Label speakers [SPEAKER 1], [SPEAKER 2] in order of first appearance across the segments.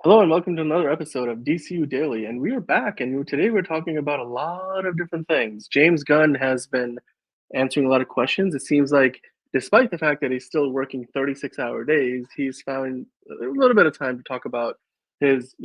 [SPEAKER 1] Hello and welcome to another episode of DCU Daily. And we are back, and today we're talking about a lot of different things. James Gunn has been answering a lot of questions. It seems like, despite the fact that he's still working 36-hour days, he's found a little bit of time to talk about his,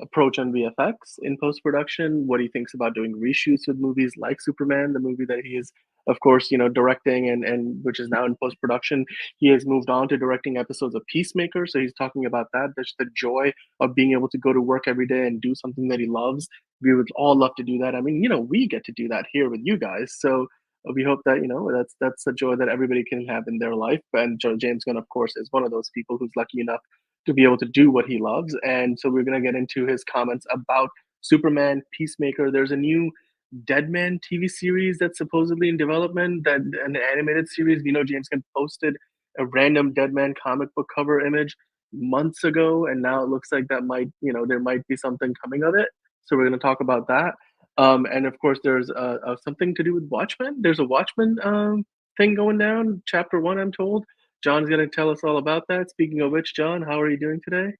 [SPEAKER 1] approach on VFX in post-production, what he thinks about doing reshoots with movies like Superman, the movie that he is, of course, directing and which is now in post-production. He has moved on to directing episodes of Peacemaker, so he's talking about that. There's the joy of being able to go to work every day and do something that he loves. We would all love to do that. I mean, we get to do that here with you guys. So we hope that that's a joy that everybody can have in their life. And James Gunn, of course, is one of those people who's lucky enough to be able to do what he loves. And so we're gonna get into his comments about Superman, Peacemaker. There's a new Deadman TV series that's supposedly in development, that an animated series. James Gunn posted a random Deadman comic book cover image months ago, and now it looks like that might, there might be something coming of it. So we're going to talk about that. And of course, there's something to do with Watchmen. There's a Watchmen thing going down, Chapter One, I'm told. John's going to tell us all about that. Speaking of which, John, how are you doing today?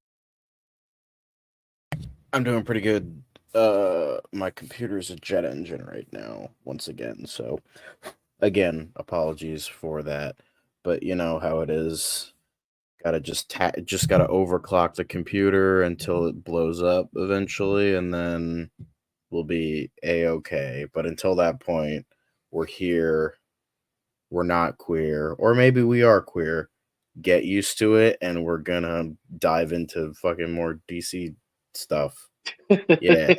[SPEAKER 2] I'm doing pretty good. My computer's a jet engine right now, once again. So, again, apologies for that. But you know how it is. Gotta just gotta overclock the computer until it blows up eventually, and then we'll be a-okay. But until that point, we're here. We're not queer, or maybe we are queer. Get used to it, and we're gonna dive into fucking more DC stuff. Yeah.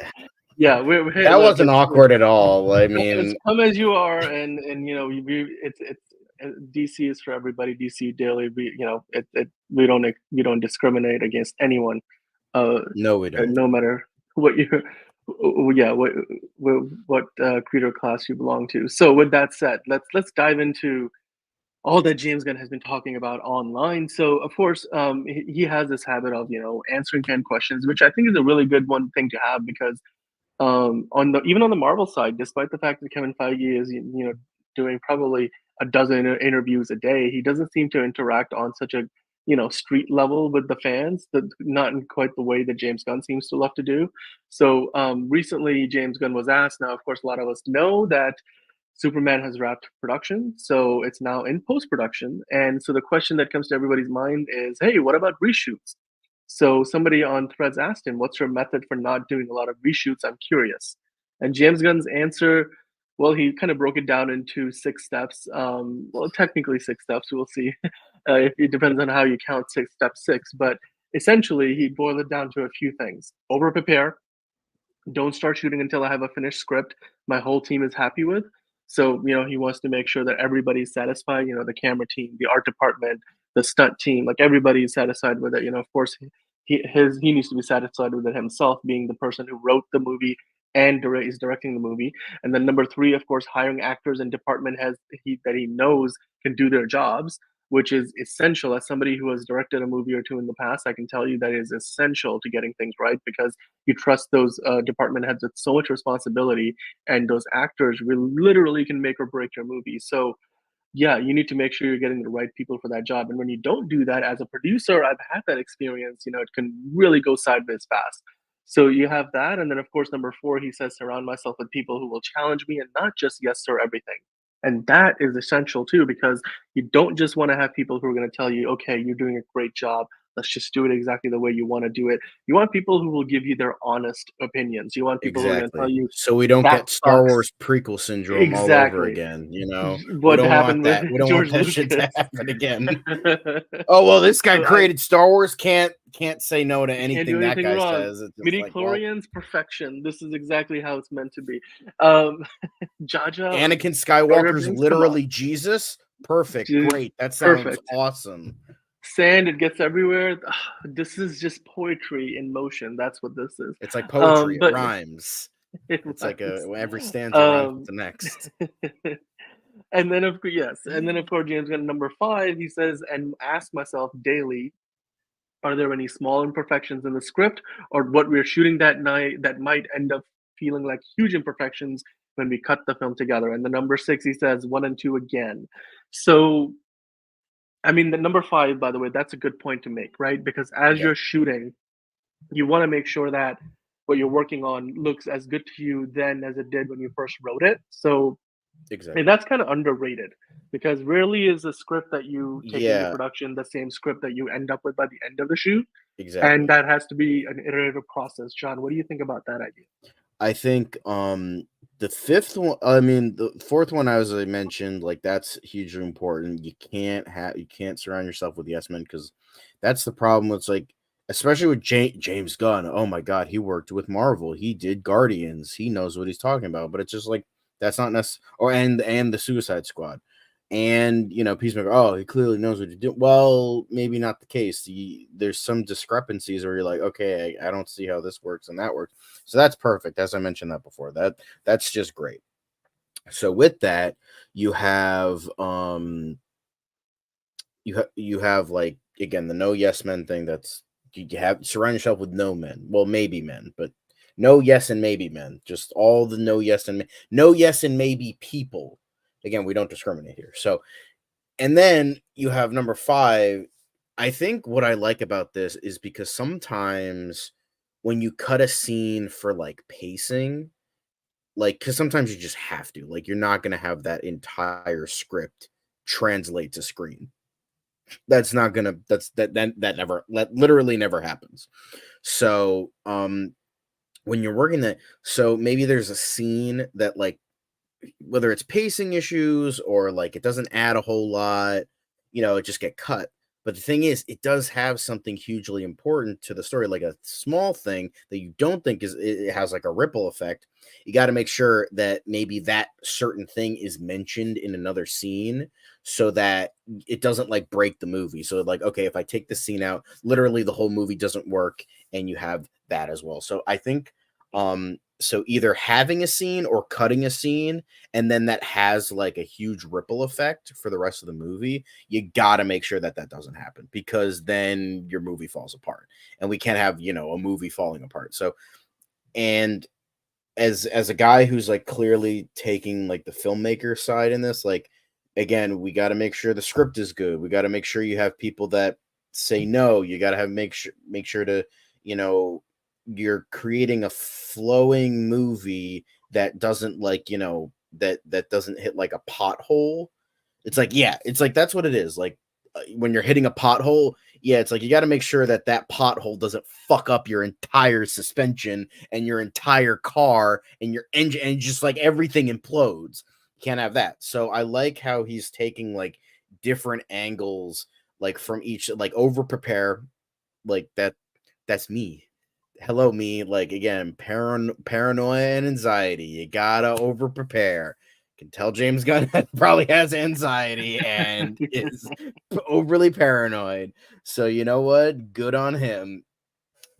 [SPEAKER 1] Yeah, we're hey,
[SPEAKER 2] That
[SPEAKER 1] look,
[SPEAKER 2] wasn't awkward at all. I
[SPEAKER 1] it's
[SPEAKER 2] mean,
[SPEAKER 1] come as you are, and it's DC is for everybody. DC Daily, we don't discriminate against anyone, uh,
[SPEAKER 2] no, we don't.
[SPEAKER 1] no matter what you, yeah, what creator class you belong to. So with that said, let's dive into all that James Gunn has been talking about online. So of course, he has this habit of answering fan questions, which I think is a really good one thing to have because on the even on the Marvel side, despite the fact that Kevin Feige is doing probably a dozen interviews a day, he doesn't seem to interact on such a street level with the fans. That not in quite the way that James Gunn seems to love to do. So recently, James Gunn was asked. Now, of course, a lot of us know that Superman has wrapped production, so it's now in post production. And so the question that comes to everybody's mind is, hey, what about reshoots? So somebody on Threads asked him, "What's your method for not doing a lot of reshoots? I'm curious." And James Gunn's answer, well, he kind of broke it down into 6 steps. Well, technically 6 steps. We'll see. If it depends on how you count step six, but essentially he boiled it down to a few things: over prepare, don't start shooting until I have a finished script my whole team is happy with. So, he wants to make sure that everybody's satisfied, the camera team, the art department, the stunt team, like everybody's satisfied with it. Of course, he needs to be satisfied with it himself, being the person who wrote the movie and is directing the movie. And then number three, of course, hiring actors and department heads that he knows can do their jobs, which is essential. As somebody who has directed a movie or two in the past, I can tell you that is essential to getting things right because you trust those department heads with so much responsibility, and those actors literally can make or break your movie. So yeah, you need to make sure you're getting the right people for that job. And when you don't do that, as a producer, I've had that experience. It can really go sideways fast. So you have that, and then of course number four, he says, surround myself with people who will challenge me and not just yes sir everything. And that is essential too, because you don't just want to have people who are going to tell you, okay, you're doing a great job, let's just do it exactly the way you want to do it. You want people who will give you their honest opinions. You want people who are going to tell
[SPEAKER 2] Exactly.
[SPEAKER 1] you
[SPEAKER 2] So we don't
[SPEAKER 1] that
[SPEAKER 2] get Star
[SPEAKER 1] sucks.
[SPEAKER 2] Wars prequel syndrome all over
[SPEAKER 1] Exactly
[SPEAKER 2] again. We
[SPEAKER 1] what
[SPEAKER 2] don't want
[SPEAKER 1] happened with
[SPEAKER 2] that. We don't want
[SPEAKER 1] George
[SPEAKER 2] that shit to
[SPEAKER 1] Lucas.
[SPEAKER 2] happen again. Oh well, this guy
[SPEAKER 1] So I
[SPEAKER 2] created Star Wars. Can't say no to
[SPEAKER 1] can't do
[SPEAKER 2] anything that
[SPEAKER 1] anything
[SPEAKER 2] guy
[SPEAKER 1] wrong.
[SPEAKER 2] says. It's just
[SPEAKER 1] Midi
[SPEAKER 2] like, well,
[SPEAKER 1] chlorians, perfection. This is exactly how it's meant to be. Um, Jaja
[SPEAKER 2] Anakin
[SPEAKER 1] Burger
[SPEAKER 2] Skywalker's
[SPEAKER 1] Bings, come on,
[SPEAKER 2] literally Jesus. Perfect.
[SPEAKER 1] dude,
[SPEAKER 2] Great. That sounds
[SPEAKER 1] perfect.
[SPEAKER 2] awesome.
[SPEAKER 1] Sand, it gets everywhere. This is just poetry in motion. That's what this is.
[SPEAKER 2] It's like poetry. It
[SPEAKER 1] But
[SPEAKER 2] rhymes.
[SPEAKER 1] it
[SPEAKER 2] It's like
[SPEAKER 1] rhymes.
[SPEAKER 2] every stanza rhymes with
[SPEAKER 1] Um,
[SPEAKER 2] the next.
[SPEAKER 1] and then of course, yes, and then of course James Gunn number five. He says, and ask myself daily, are there any small imperfections in the script or what we're shooting that night that might end up feeling like huge imperfections when we cut the film together? And the number six, he says, one and two again. So, I mean, the number five, by the way, that's a good point to make, right? Because as
[SPEAKER 2] Yeah.
[SPEAKER 1] you're shooting, you want to make sure that what you're working on looks as good to you then as it did when you first wrote it. So and
[SPEAKER 2] Exactly.
[SPEAKER 1] that's kind of underrated because rarely is a script that you take into
[SPEAKER 2] Yeah,
[SPEAKER 1] production the same script that you end up with by the end of the shoot. And
[SPEAKER 2] exactly.
[SPEAKER 1] that has to be an iterative process. John, what do you think about that idea?
[SPEAKER 2] I think the fifth one, I mean the fourth one, as I mentioned, like that's hugely important. You can't surround yourself with yes men because that's the problem. It's like especially with James Gunn. Oh my god, he worked with Marvel. He did Guardians. He knows what he's talking about. But it's just like that's not necessary. Or and the Suicide Squad. And Peacemaker. Oh, he clearly knows what he's doing. Well, maybe not the case. There's some discrepancies where you're like, okay, I don't see how this works and that works. So that's perfect. As I mentioned that before, that's just great. So with that, you have you have like again the no yes men thing. That's you have surround yourself with no men. Well, maybe men, but no yes and maybe men. Just all the no yes and maybe people. Again, we don't discriminate here. So and then you have number 5. I think what I like about this is because sometimes when you cut a scene for like pacing, like because sometimes you just have to, like you're not gonna have that entire script translate to screen. That's not gonna that literally never happens. So when you're working that, so maybe there's a scene that like whether it's pacing issues or like it doesn't add a whole lot, it just get cut. But the thing is, it does have something hugely important to the story, like a small thing that you don't think it has like a ripple effect. You got to make sure that maybe that certain thing is mentioned in another scene so that it doesn't like break the movie. So like, okay, if I take this scene out, literally the whole movie doesn't work, and you have that as well. So I think so either having a scene or cutting a scene and then that has like a huge ripple effect for the rest of the movie, you got to make sure that that doesn't happen because then your movie falls apart, and we can't have a movie falling apart. So and as a guy who's like clearly taking like the filmmaker side in this, like again, we got to make sure the script is good. We got to make sure you have people that say no. You got to have make sure to you know you're creating a flowing movie that doesn't like that doesn't hit like a pothole. It's like, yeah, it's like that's what it is. Like when you're hitting a pothole, yeah, it's like you got to make sure that that pothole doesn't fuck up your entire suspension and your entire car and your engine and just like everything implodes. You can't have that. So I like how he's taking like different angles, like from each, like over prepare, like that's me. Hello, me. Like again, paranoia and anxiety. You gotta over prepare. Can tell James Gunn probably has anxiety and is overly paranoid. So you know what? Good on him.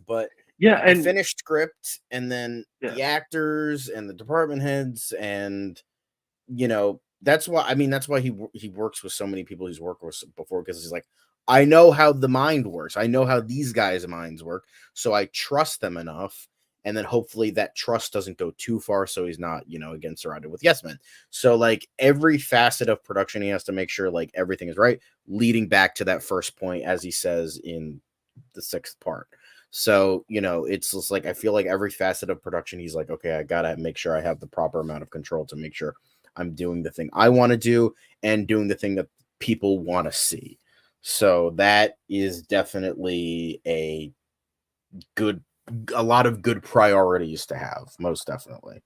[SPEAKER 2] But
[SPEAKER 1] Yeah,
[SPEAKER 2] the
[SPEAKER 1] and
[SPEAKER 2] finished script and then
[SPEAKER 1] yeah,
[SPEAKER 2] the actors and the department heads and that's why he works with so many people he's worked with before because he's like, I know how the mind works. I know how these guys' minds work, so I trust them enough. And then hopefully that trust doesn't go too far, so he's not, again surrounded with yes men. So like every facet of production, he has to make sure like everything is right, leading back to that first point, as he says in the sixth part. So, it's just like I feel like every facet of production, he's like, okay, I gotta make sure I have the proper amount of control to make sure I'm doing the thing I want to do and doing the thing that people want to see. So that is definitely good a lot of good priorities to have, most definitely.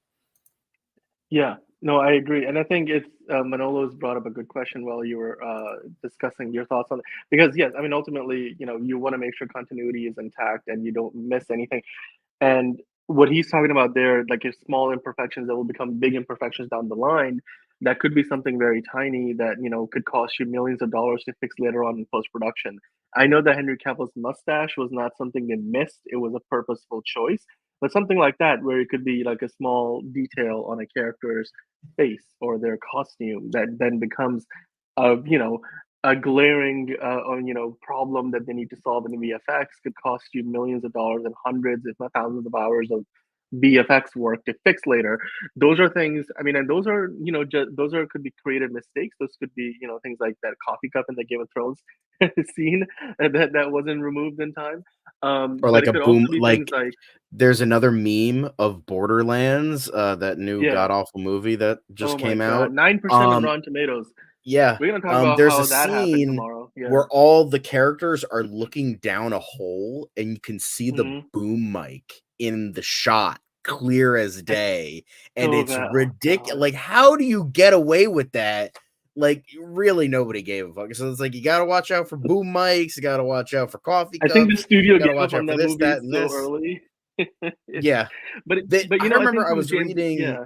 [SPEAKER 1] yeah, no, I agree, and I think it's Manolo's brought up a good question while you were discussing your thoughts on it. Because yes, I mean, ultimately, you want to make sure continuity is intact and you don't miss anything. And what he's talking about there, like if small imperfections that will become big imperfections down the line, that could be something very tiny that, could cost you millions of dollars to fix later on in post production. I know that Henry Cavill's mustache was not something they missed, it was a purposeful choice. But something like that, where it could be like a small detail on a character's face or their costume that then becomes a glaring problem that they need to solve in the VFX could cost you millions of dollars and hundreds, if not thousands of hours of VFX work to fix later. Those are things. I mean, and those are those are could be creative mistakes. Those could be things like that coffee cup in the Game of Thrones scene that wasn't removed in time.
[SPEAKER 2] Or
[SPEAKER 1] But
[SPEAKER 2] like
[SPEAKER 1] it
[SPEAKER 2] a
[SPEAKER 1] could also
[SPEAKER 2] boom,
[SPEAKER 1] be things
[SPEAKER 2] like
[SPEAKER 1] like
[SPEAKER 2] there's another meme of Borderlands, that new
[SPEAKER 1] yeah.
[SPEAKER 2] god awful movie that just
[SPEAKER 1] Oh my
[SPEAKER 2] came
[SPEAKER 1] god,
[SPEAKER 2] out.
[SPEAKER 1] 9% on
[SPEAKER 2] Um,
[SPEAKER 1] Rotten Tomatoes.
[SPEAKER 2] yeah,
[SPEAKER 1] We're gonna talk about
[SPEAKER 2] there's a
[SPEAKER 1] how that happened
[SPEAKER 2] scene
[SPEAKER 1] tomorrow. Yeah.
[SPEAKER 2] where all the characters are looking down a hole, and you can see the
[SPEAKER 1] Hmm.
[SPEAKER 2] boom mic in the shot clear as
[SPEAKER 1] It's
[SPEAKER 2] day, and
[SPEAKER 1] so
[SPEAKER 2] it's
[SPEAKER 1] bad. Oh
[SPEAKER 2] ridiculous.
[SPEAKER 1] god.
[SPEAKER 2] Like, how do you get away with that? Like, really, nobody gave a fuck. So it's like you got to watch out for boom mics, you got to watch out for coffee
[SPEAKER 1] I think the
[SPEAKER 2] cups,
[SPEAKER 1] studio
[SPEAKER 2] you got to
[SPEAKER 1] gave
[SPEAKER 2] watch
[SPEAKER 1] up
[SPEAKER 2] out
[SPEAKER 1] on
[SPEAKER 2] for
[SPEAKER 1] that
[SPEAKER 2] this,
[SPEAKER 1] movie
[SPEAKER 2] that, and
[SPEAKER 1] so
[SPEAKER 2] this.
[SPEAKER 1] early.
[SPEAKER 2] Yeah,
[SPEAKER 1] But
[SPEAKER 2] I
[SPEAKER 1] I
[SPEAKER 2] remember
[SPEAKER 1] think from James, yeah,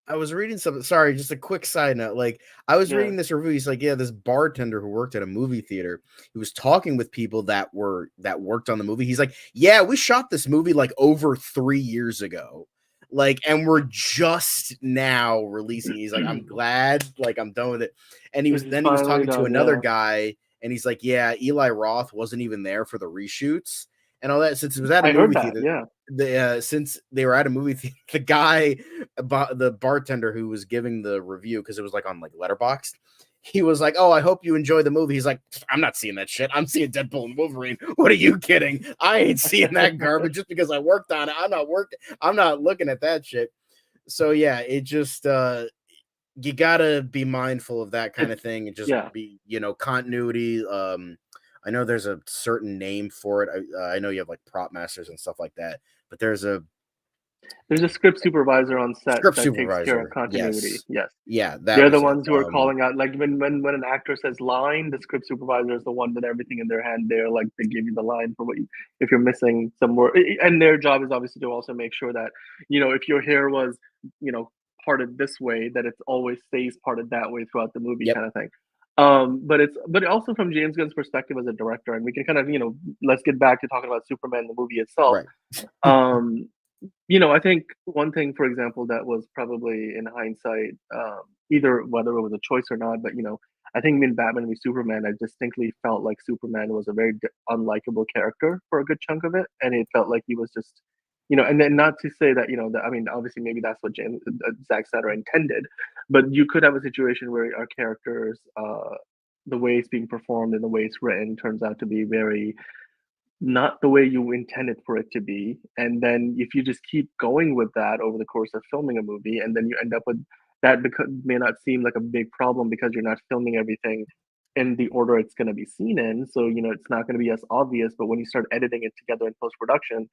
[SPEAKER 2] I was reading something. Sorry, just a quick side note. Like, I was
[SPEAKER 1] yeah.
[SPEAKER 2] reading this review. He's like, yeah, this bartender who worked at a movie theater, he was talking with people that worked on the movie. He's like, yeah, we shot this movie like over 3 years ago. Like, and we're just now releasing it. He's like, I'm glad, like, I'm done with it. And
[SPEAKER 1] This is
[SPEAKER 2] he was
[SPEAKER 1] finally
[SPEAKER 2] talking to
[SPEAKER 1] done.
[SPEAKER 2] another
[SPEAKER 1] Yeah,
[SPEAKER 2] guy, and he's like, yeah, Eli Roth wasn't even there for the reshoots and all that. Since it was at a
[SPEAKER 1] I heard
[SPEAKER 2] movie
[SPEAKER 1] that.
[SPEAKER 2] theater,
[SPEAKER 1] Yeah.
[SPEAKER 2] since they were at a movie theater, the guy, the bartender who was giving the review, because it was like on like Letterboxd, he was like, "Oh, I hope you enjoy the movie." He's like, "I'm not seeing that shit. I'm seeing Deadpool and Wolverine. What are you kidding? I ain't seeing that garbage just because I worked on it. I'm not working. I'm not looking at that shit." So yeah, it just you gotta be mindful of that kind
[SPEAKER 1] It's
[SPEAKER 2] of thing and just
[SPEAKER 1] yeah.
[SPEAKER 2] be, continuity. I know there's a certain name for it. I know you have like prop masters and stuff like that, but there's a
[SPEAKER 1] There's a script supervisor on set
[SPEAKER 2] script
[SPEAKER 1] that takes care of
[SPEAKER 2] supervisor.
[SPEAKER 1] continuity.
[SPEAKER 2] Yes.
[SPEAKER 1] Yes.
[SPEAKER 2] Yeah, that
[SPEAKER 1] They're the
[SPEAKER 2] was it.
[SPEAKER 1] ones who are calling out, like when an actor says line, the script supervisor is the one with everything in their hand. They're like they give you the line for what you, if you're missing some word, and their job is obviously to also make sure that if your hair was you know parted this way, that it always stays parted that way throughout the movie,
[SPEAKER 2] Yep.
[SPEAKER 1] kind of thing. But also from James Gunn's perspective as a director, and we can kind of let's get back to talking about Superman the movie itself.
[SPEAKER 2] Right.
[SPEAKER 1] Um, I think one thing, for example, that was probably in hindsight, either whether it was a choice or not, but I think in Batman v Superman, I distinctly felt like Superman was a very unlikable character for a good chunk of it, and it felt like he was just, and then not to say that, that, I mean, obviously maybe that's what Zack Snyder intended, but you could have a situation where our characters, the way it's being performed and the way it's written turns out to be very not the way you intended for it to be. And then if you just keep going with that over the course of filming a movie, and then you end up with that because may not seem like a big problem because you're not filming everything in the order it's going to be seen in. So, it's not going to be as obvious. But when you start editing it together in post production,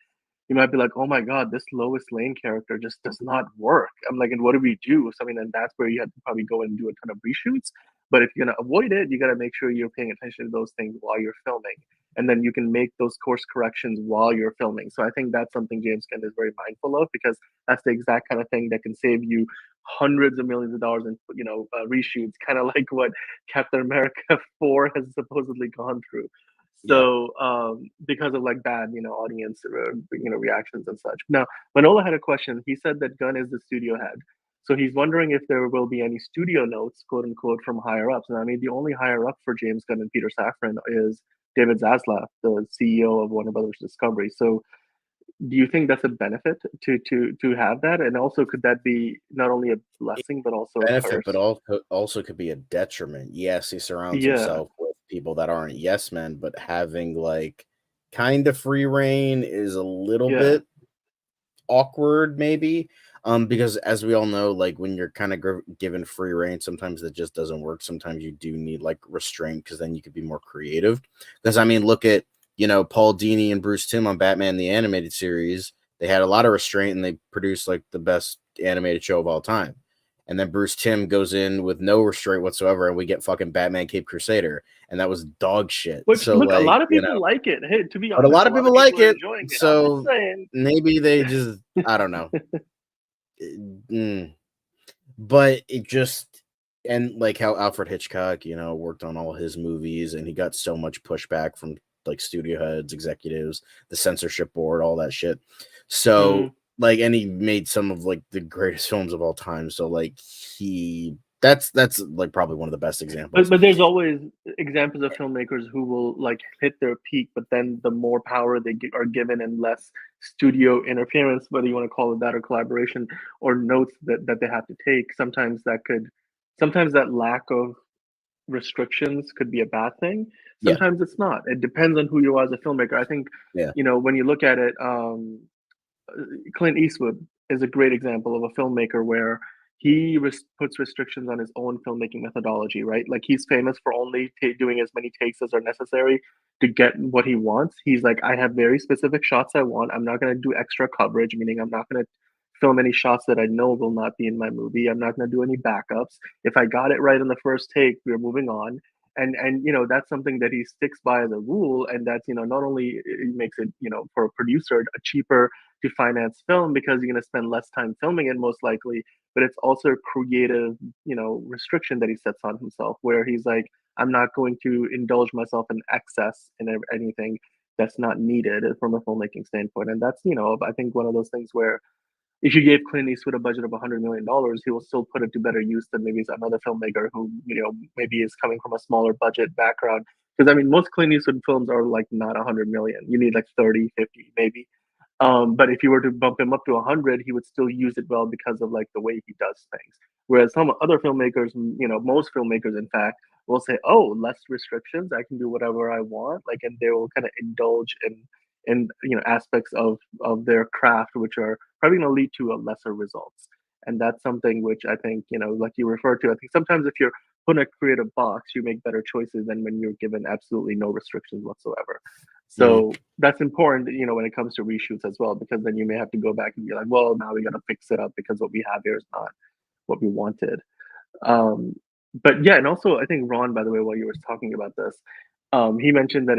[SPEAKER 1] you might be like, oh my God, this Lois Lane character just does not work. I'm like, and what do we do? So, I mean, and that's where you have to probably go and do a ton of reshoots. But if you're going to avoid it, you got to make sure you're paying attention to those things while you're filming. And then you can make those course corrections while you're filming. So I think that's something James Gunn is very mindful of because that's the exact kind of thing that can save you hundreds of millions of dollars in reshoots, kind of like what Captain America 4 has supposedly gone through.
[SPEAKER 2] Yeah.
[SPEAKER 1] So because of like bad audience reactions and such. Now Manola had a question. He said that Gunn is the studio head, so he's wondering if there will be any studio notes, quote unquote, from higher ups. And I mean, the only higher up for James Gunn and Peter Safran is David Zaslav, the CEO of Warner Brothers Discovery. So do you think that's a benefit to have that? And also, could that be not only a blessing but also a
[SPEAKER 2] Benefit, but
[SPEAKER 1] curse?
[SPEAKER 2] also could be a detriment. Yes, he surrounds
[SPEAKER 1] Yeah,
[SPEAKER 2] himself with people that aren't yes men, but having like kind of free reign is a little
[SPEAKER 1] yeah,
[SPEAKER 2] bit awkward, maybe. Because as we all know, like when you're kind of given free reign, sometimes that just doesn't work. Sometimes you do need like restraint because then you could be more creative. Because I mean, look at Paul Dini and Bruce Timm on Batman the Animated Series. They had a lot of restraint and they produced like the best animated show of all time. And then Bruce Timm goes in with no restraint whatsoever, and we get fucking Batman Cape Crusader, and that was dog shit.
[SPEAKER 1] which
[SPEAKER 2] So
[SPEAKER 1] look, a
[SPEAKER 2] like,
[SPEAKER 1] lot of people like it. Hey, to be
[SPEAKER 2] but a
[SPEAKER 1] honest,
[SPEAKER 2] lot
[SPEAKER 1] a
[SPEAKER 2] of
[SPEAKER 1] lot of
[SPEAKER 2] people
[SPEAKER 1] people
[SPEAKER 2] like
[SPEAKER 1] are
[SPEAKER 2] it.
[SPEAKER 1] enjoying it. I'm just
[SPEAKER 2] So
[SPEAKER 1] saying.
[SPEAKER 2] maybe they just, I don't know. Mm. But it just, and like how Alfred Hitchcock, worked on all his movies and he got so much pushback from like studio heads, executives, the censorship board, all that shit.
[SPEAKER 1] Mhm.
[SPEAKER 2] So like, and he made some of like the greatest films of all time. So like that's like probably one of the best
[SPEAKER 1] But
[SPEAKER 2] examples.
[SPEAKER 1] but there's always examples of filmmakers who will like hit their peak, but then the more power they are given and less studio interference, whether you want to call it that or collaboration or notes that they have to take, sometimes that lack of restrictions could be a bad thing.
[SPEAKER 2] Yeah.
[SPEAKER 1] Sometimes it's not. It depends on who you are as a filmmaker. I think,
[SPEAKER 2] Yeah.
[SPEAKER 1] when you look at it, Clint Eastwood is a great example of a filmmaker where he puts restrictions on his own filmmaking methodology, right? Like he's famous for only doing as many takes as are necessary to get what he wants. He's like, I have very specific shots I want. I'm not going to do extra coverage, meaning I'm not going to film any shots that I know will not be in my movie. I'm not going to do any backups. If I got it right in the first take, we're moving on. And that's something that he sticks by as a rule, and that's not only it makes it for a producer a cheaper to finance film because you're going to spend less time filming it most likely, but it's also a creative restriction that he sets on himself where he's like, I'm not going to indulge myself in excess in anything that's not needed from a filmmaking standpoint. And that's I think one of those things where if you gave Clint Eastwood a budget of $100 million, he will still put it to better use than maybe another filmmaker who maybe is coming from a smaller budget background. Because I mean, most Clint Eastwood films are like not 100 million. You need like 30, 50, maybe. But if you were to bump him up to 100, he would still use it well because of like the way he does things. Whereas some other filmmakers, most filmmakers, in fact, will say, "Oh, less restrictions. I can do whatever I want." Like, and they will kind of indulge in aspects of their craft, which are probably going to lead to a lesser results. And that's something which I think like you referred to. I think sometimes if you're put in a creative box, you make better choices than when you're given absolutely no restrictions whatsoever.
[SPEAKER 2] Mm-hmm.
[SPEAKER 1] So that's important, when it comes to reshoots as well, because then you may have to go back and be like, well, now we got to fix it up because what we have here is not what we wanted. Um, but yeah, and also I think Ron, by the way, while you were talking about this, he mentioned that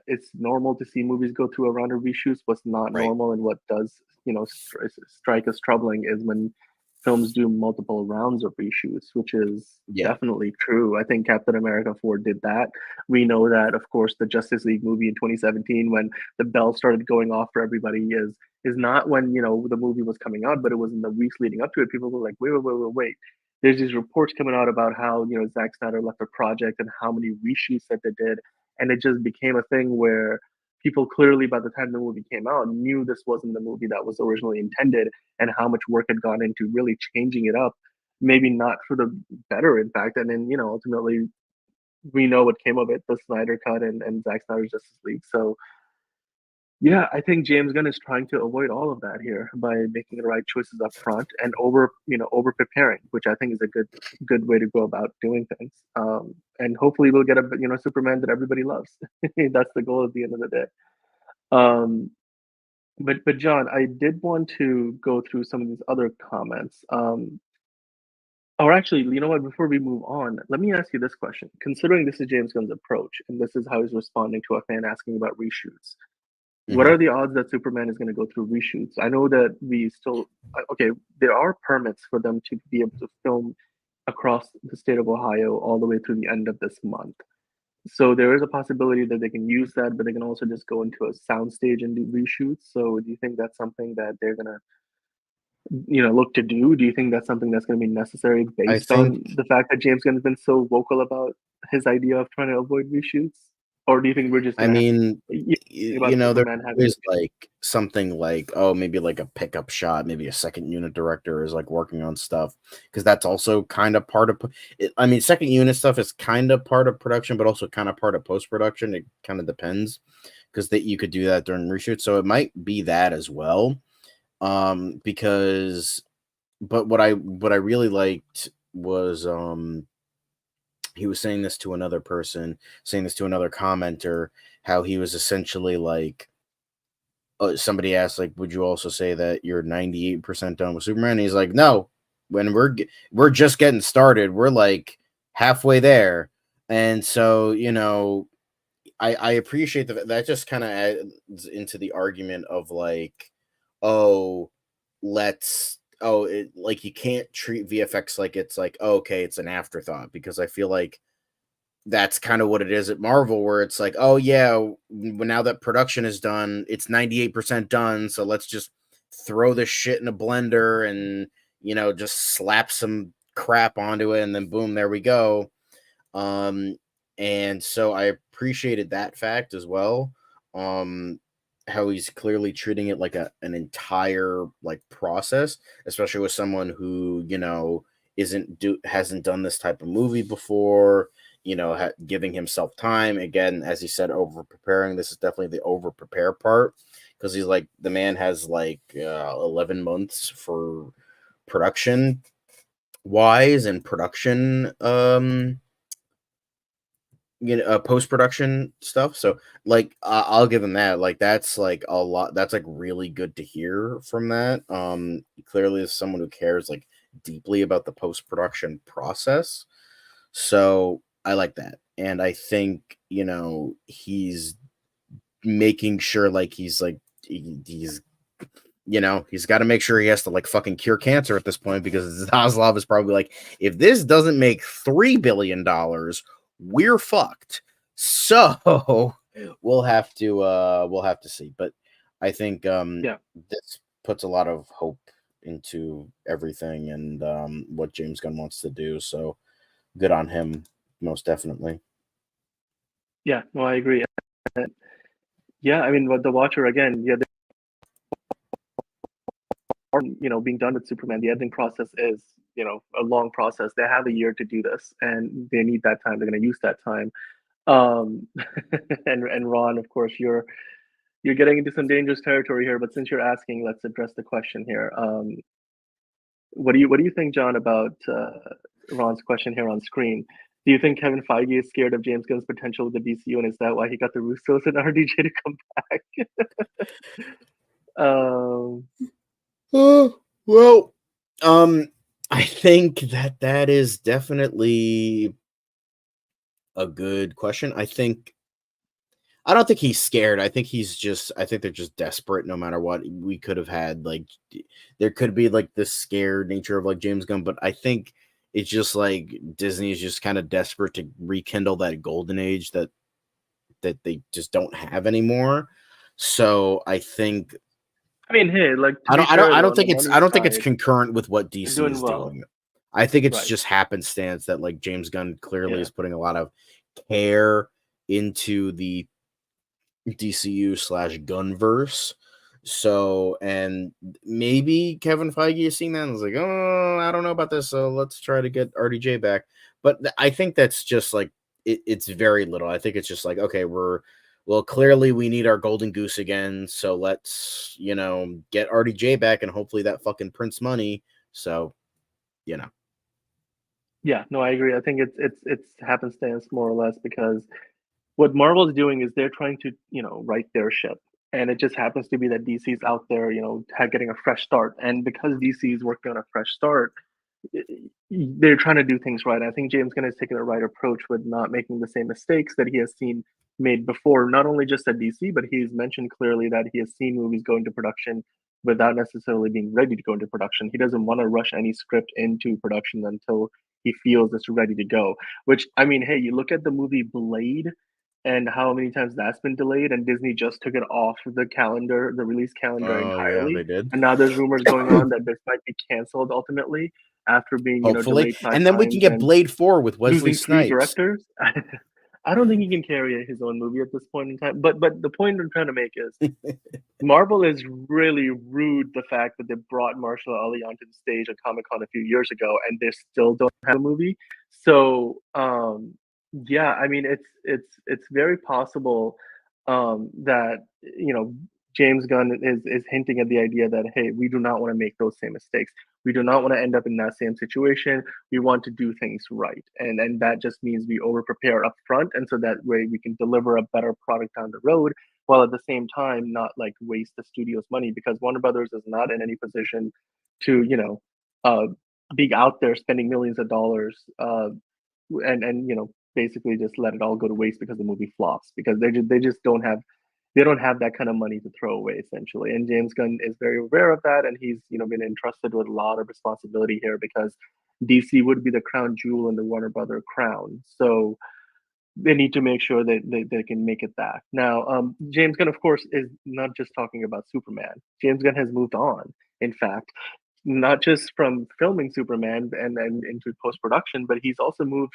[SPEAKER 1] it's normal to see movies go through a round of reshoots. What's not
[SPEAKER 2] Right.
[SPEAKER 1] normal and what does strike as troubling is when films do multiple rounds of reshoots, which is
[SPEAKER 2] Yeah.
[SPEAKER 1] definitely true. I think Captain America 4 did that. We know that, of course, the Justice League movie in 2017, when the bell started going off for everybody, is not when the movie was coming out, but it was in the weeks leading up to it. People were like, wait. There's these reports coming out about how Zack Snyder left the project and how many reshoots that they did, and it just became a thing where people clearly, by the time the movie came out, knew this wasn't the movie that was originally intended, and how much work had gone into really changing it up, maybe not for the better, in fact. And then ultimately we know what came of it, the Snyder cut and Zack Snyder's Justice League. So yeah, I think James Gunn is trying to avoid all of that here by making the right choices up front and over preparing, which I think is a good way to go about doing things. And hopefully we'll get a Superman that everybody loves. That's the goal at the end of the day. Um, but John, I did want to go through some of these other comments. Or actually, you know what? Before we move on, let me ask you this question. Considering this is James Gunn's approach, and this is how he's responding to a fan asking about reshoots, what
[SPEAKER 2] Mm-hmm.
[SPEAKER 1] are the odds that Superman is going to go through reshoots? I know that we still, okay, there are permits for them to be able to film across the state of Ohio all the way through the end of this month. So there is a possibility that they can use that, but they can also just go into a soundstage and do reshoots. So do you think that's something that they're going to, look to do? Do you think that's something that's going to be necessary
[SPEAKER 2] I
[SPEAKER 1] based
[SPEAKER 2] think
[SPEAKER 1] on the fact that James Gunn has been so vocal about his idea of trying to avoid reshoots? Or do you think we're just
[SPEAKER 2] I
[SPEAKER 1] going to have
[SPEAKER 2] mean,
[SPEAKER 1] about a
[SPEAKER 2] there's
[SPEAKER 1] Superman having
[SPEAKER 2] always
[SPEAKER 1] reshoots?
[SPEAKER 2] like something like, oh, maybe like a pickup shot, maybe a second unit director is like working on stuff because that's also kind of part of it. I mean, second unit stuff is kind of part of production, but also kind of part of post production. It kind of depends because that you could do that during reshoot, so it might be that as well. Because, but what I really liked was he was saying this to another person, saying this to another commenter, how he was essentially like, somebody asked, like, would you also say that you're 98% done with Superman? And he's like, no, when we're just getting started, we're like halfway there. And so, I appreciate that just kind of adds into the argument of like, oh, like you can't treat VFX like it's like, oh, okay, it's an afterthought, because I feel like that's kind of what it is at Marvel, where it's like, oh yeah, now that production is done, it's 98% done, so let's just throw this shit in a blender and just slap some crap onto it, and then boom, there we go. Um, and so I appreciated that fact as well. Um, how he's clearly treating it like an entire like process, especially with someone who hasn't done this type of movie before. giving himself time. Again, as he said, over preparing. This is definitely the over prepare part, because he's like, the man has like 11 months for production wise and production post production stuff. So like I'll give him that. Like that's like a lot. That's like really good to hear from that. Clearly as someone who cares like deeply about the post production process. So I like that. And I think, he's making sure like he's like he's he's got to make sure he has to like fucking cure cancer at this point, because Zaslav is probably like, if this doesn't make $3 billion, we're fucked. So we'll have to see. But I think
[SPEAKER 1] Yeah.
[SPEAKER 2] this puts a lot of hope into everything and what James Gunn wants to do. So good on him, most definitely.
[SPEAKER 1] Yeah, no, I agree. Yeah, I mean, what the Watcher again, yeah, being done with Superman, the editing process is, a long process. They have a year to do this, and they need that time. They're going to use that time. Um, and Ron, of course, you're getting into some dangerous territory here. But since you're asking, let's address the question here. What do you think, John, about Ron's question here on screen? Do you think Kevin Feige is scared of James Gunn's potential with the DCU, and is that why he got the Russos and RDJ to come back? um,
[SPEAKER 2] Well, I think that is definitely a good question. I don't think he's scared. I think they're just desperate no matter what. We could have had like, there could be like this scared nature of like James Gunn, but I think it's just like Disney is just kind of desperate to rekindle that golden age that they just don't have anymore. So I think
[SPEAKER 1] I mean, hey, like to be fair
[SPEAKER 2] I
[SPEAKER 1] though,
[SPEAKER 2] don't
[SPEAKER 1] on the
[SPEAKER 2] think it's
[SPEAKER 1] money side,
[SPEAKER 2] concurrent with what
[SPEAKER 1] they're
[SPEAKER 2] DC
[SPEAKER 1] doing
[SPEAKER 2] is
[SPEAKER 1] well,
[SPEAKER 2] doing. I think it's
[SPEAKER 1] right?
[SPEAKER 2] just happenstance that like James Gunn clearly
[SPEAKER 1] Yeah,
[SPEAKER 2] is putting a lot of care into the DCU slash Gunverse. So, and maybe Kevin Feige is seeing that and was like, oh, I don't know about this. So let's try to get RDJ back. But I think that's just like, it's very little. I think it's just like, okay, well, clearly we need our golden goose again. So let's, get RDJ back and hopefully that fucking prints money. So, you know.
[SPEAKER 1] yeah. No, I agree. I think it's happenstance more or less because what Marvel's doing is they're trying to, right their ship. And it just happens to be that DC's out there, getting a fresh start. And because DC is working on a fresh start, they're trying to do things right. I think James Gunn has taken the right approach with not making the same mistakes that he has seen made before, not only just at DC, but he's mentioned clearly that he has seen movies go into production without necessarily being ready to go into production. He doesn't want to rush any script into production until he feels it's ready to go. Which, I mean, hey, you look at the movie Blade and how many times that's been delayed, and Disney just took it off the calendar, the release calendar
[SPEAKER 2] Oh, yeah,
[SPEAKER 1] entirely.
[SPEAKER 2] they did.
[SPEAKER 1] And now there's rumors going on that this might be canceled ultimately after being,
[SPEAKER 2] Hopefully.
[SPEAKER 1] delayed five
[SPEAKER 2] And then we can
[SPEAKER 1] times
[SPEAKER 2] get
[SPEAKER 1] and
[SPEAKER 2] Blade 4 with Wesley
[SPEAKER 1] losing three
[SPEAKER 2] Snipes.
[SPEAKER 1] directors. I don't think he can carry his own movie at this point in time. But the point I'm trying to make is Marvel is really rude the fact that they brought Marshall Ali onto the stage at Comic Con a few years ago and they still don't have a movie. So yeah, I mean it's very possible that James Gunn is hinting at the idea that hey, we do not want to make those same mistakes. We do not want to end up in that same situation. We want to do things right, and that just means we over prepare up front, and so that way we can deliver a better product down the road, while at the same time not like waste the studio's money because Warner Brothers is not in any position to uh, be out there spending millions of dollars and basically just let it all go to waste because the movie flops because they just don't have that kind of money to throw away essentially. And James Gunn is very aware of that, and he's been entrusted with a lot of responsibility here because DC would be the crown jewel in the Warner Brother crown. So they need to make sure that they can make it back. Now, James Gunn, of course, is not just talking about Superman. James Gunn has moved on. In fact, not just from filming Superman and into post production, but he's also moved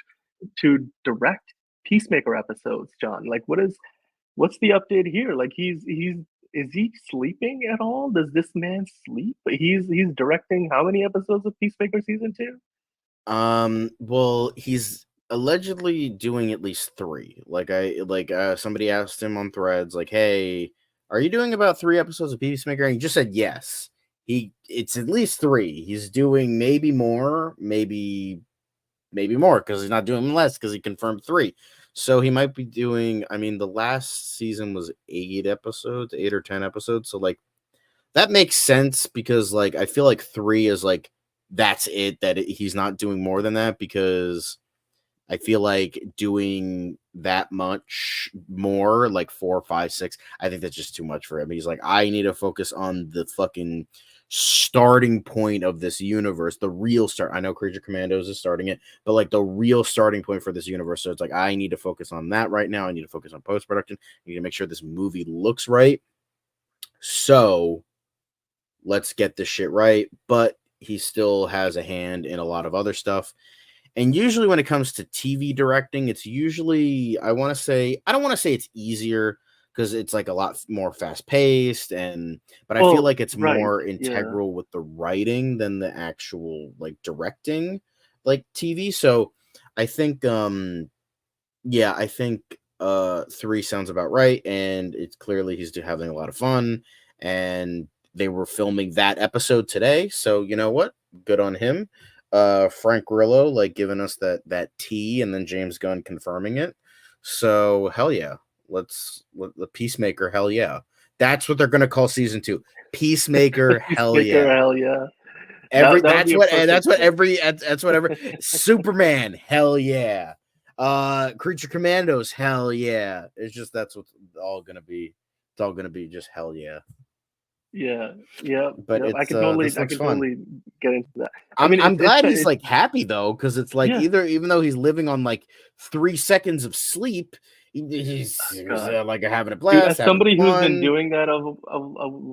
[SPEAKER 1] to direct Peacemaker episodes. John, like, what's the update here? Like, he's is he sleeping at all? Does this man sleep? He's directing how many episodes of Peacemaker season two?
[SPEAKER 2] Well, he's allegedly doing at least 3. Somebody asked him on Threads, like, "Hey, are you doing about 3 episodes of Peacemaker?" And he just said yes. It's at least 3. He's doing maybe more, maybe more because he's not doing less because he confirmed 3. So he might be doing. I mean, the last season was 8 episodes, 8 or 10 episodes. So like that makes sense because like I feel like 3 is like that's it. He's not doing more than that because I feel like doing that much more, like 4, 5, 6, I think that's just too much for him. He's like, I need to focus on the fucking starting point of this universe, the real start. I know Creature Commandos is starting it, but like the real starting point for this universe. So it's like, I need to focus on that right now. I need to focus on post production. I need to make sure this movie looks right. So let's get this shit right. But he still has a hand in a lot of other stuff. And usually when it comes to TV directing, it's usually I don't want to say it's easier because it's like a lot more fast paced but I feel
[SPEAKER 1] Oh,
[SPEAKER 2] like it's
[SPEAKER 1] right.
[SPEAKER 2] more
[SPEAKER 1] Yeah.
[SPEAKER 2] integral with the writing than the actual like directing like TV. So I think yeah, I think 3 sounds about right, and it's clearly he's having a lot of fun, and they were filming that episode today, so you know what? Good on him. Frank Grillo like giving us that tea, and then James Gunn confirming it. So hell yeah, the Peacemaker. Hell yeah, that's what they're gonna call season 2. Peacemaker. Hell
[SPEAKER 1] Peacemaker,
[SPEAKER 2] yeah.
[SPEAKER 1] hell yeah. That would be a perfect fit.
[SPEAKER 2] That's whatever. Superman, hell yeah. Creature Commandos, hell yeah. It's just that's what's all gonna be. It's all gonna be just hell yeah.
[SPEAKER 1] Yeah, yep,
[SPEAKER 2] But
[SPEAKER 1] yep.
[SPEAKER 2] it's this
[SPEAKER 1] I
[SPEAKER 2] looks
[SPEAKER 1] can
[SPEAKER 2] fun.
[SPEAKER 1] totally get into that. I mean,
[SPEAKER 2] I'm glad he's
[SPEAKER 1] it's
[SPEAKER 2] like happy though, because it's like
[SPEAKER 1] yeah.
[SPEAKER 2] even though he's living on like 3 seconds of sleep, he's
[SPEAKER 1] God,
[SPEAKER 2] like having a
[SPEAKER 1] dude,
[SPEAKER 2] blast,
[SPEAKER 1] as
[SPEAKER 2] having
[SPEAKER 1] somebody who's been
[SPEAKER 2] fun.
[SPEAKER 1] doing that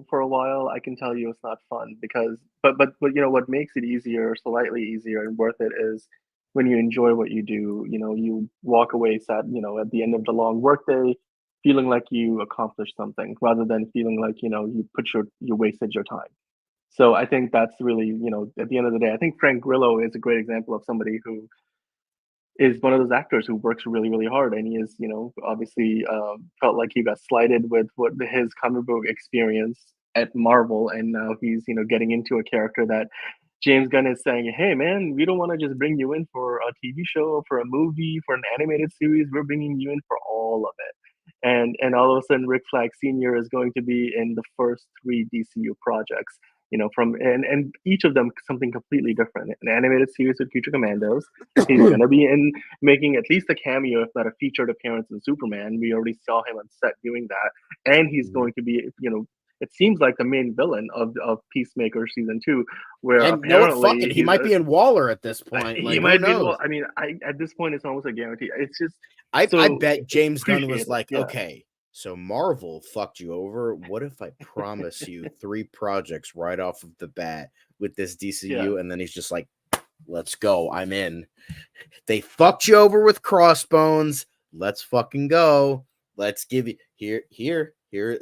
[SPEAKER 1] for a while, I can tell you it's not fun because, but you know what makes it easier, slightly easier and worth it is when you enjoy what you do. You know, you walk away sad. You know, at the end of the long workday, feeling like you accomplished something rather than feeling like you wasted your time. So I think that's really, at the end of the day, I think Frank Grillo is a great example of somebody who is one of those actors who works really, really hard, and he is, obviously felt like he got slighted with what his comic book experience at Marvel, and now he's, getting into a character that James Gunn is saying, "Hey, man, we don't want to just bring you in for a TV show, for a movie, for an animated series. We're bringing you in for all of it." And all of a sudden, Rick Flag Sr. is going to be in the first 3 DCU projects. From and each of them something completely different. An animated series with Future Commandos. He's gonna be in making at least a cameo, if not a featured appearance in Superman. We already saw him on set doing that, and he's going to be, it seems like the main villain of Peacemaker season 2, where
[SPEAKER 2] And you know what? Fuck
[SPEAKER 1] apparently
[SPEAKER 2] it. He might be in Waller at this point.
[SPEAKER 1] he
[SPEAKER 2] Like, who
[SPEAKER 1] might be. Well,
[SPEAKER 2] knows?
[SPEAKER 1] I mean, at this point, it's almost a guarantee. It's just
[SPEAKER 2] I
[SPEAKER 1] so
[SPEAKER 2] bet James Gunn
[SPEAKER 1] appreciate
[SPEAKER 2] was
[SPEAKER 1] it.
[SPEAKER 2] like,
[SPEAKER 1] Yeah,
[SPEAKER 2] okay, so Marvel fucked you over. What if I promise you 3 projects right off of the bat with this
[SPEAKER 1] yeah.
[SPEAKER 2] DCU? And then he's just like, let's go. I'm in. They fucked you over with Crossbones. Let's fucking go. Let's give you here,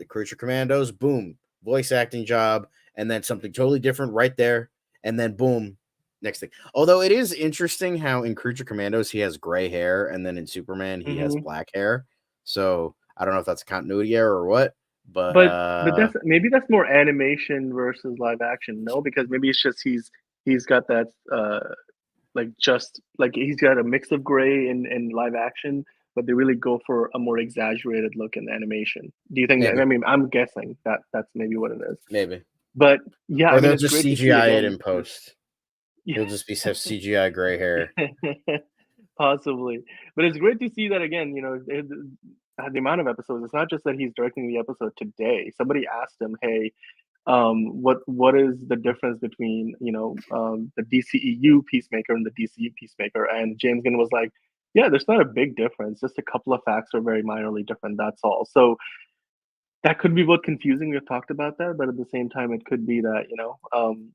[SPEAKER 2] Creature Commandos, boom, voice acting job, and then something totally different right there, and then boom, next thing. Although it is interesting how in Creature Commandos he has gray hair, and then in Superman he has
[SPEAKER 1] Hmm.
[SPEAKER 2] black hair. So I don't know if that's a continuity error or what, but
[SPEAKER 1] But that's more animation versus live action. No, because maybe it's just he's got that like just like he's got a mix of gray and live action, but they really go for a more exaggerated look in animation. Do you think that? I
[SPEAKER 2] maybe,
[SPEAKER 1] mean, I'm guessing that that's maybe what it is.
[SPEAKER 2] maybe,
[SPEAKER 1] But yeah, I
[SPEAKER 2] or
[SPEAKER 1] mean,
[SPEAKER 2] they'll
[SPEAKER 1] it's
[SPEAKER 2] just
[SPEAKER 1] great to see
[SPEAKER 2] CGI it
[SPEAKER 1] again.
[SPEAKER 2] in post.
[SPEAKER 1] Yeah,
[SPEAKER 2] He'll just be have CGI gray hair.
[SPEAKER 1] possibly, but it's great to see that again. The amount of episodes. It's not just that he's directing the episode today. Somebody asked him, "Hey, what is the difference between the DCEU Peacemaker and the DCU Peacemaker?" And James Gunn was like, "Yeah, there's not a big difference. Just a couple of facts are very minorly different. That's all." So that could be both confusing. We've talked about that, but at the same time, it could be that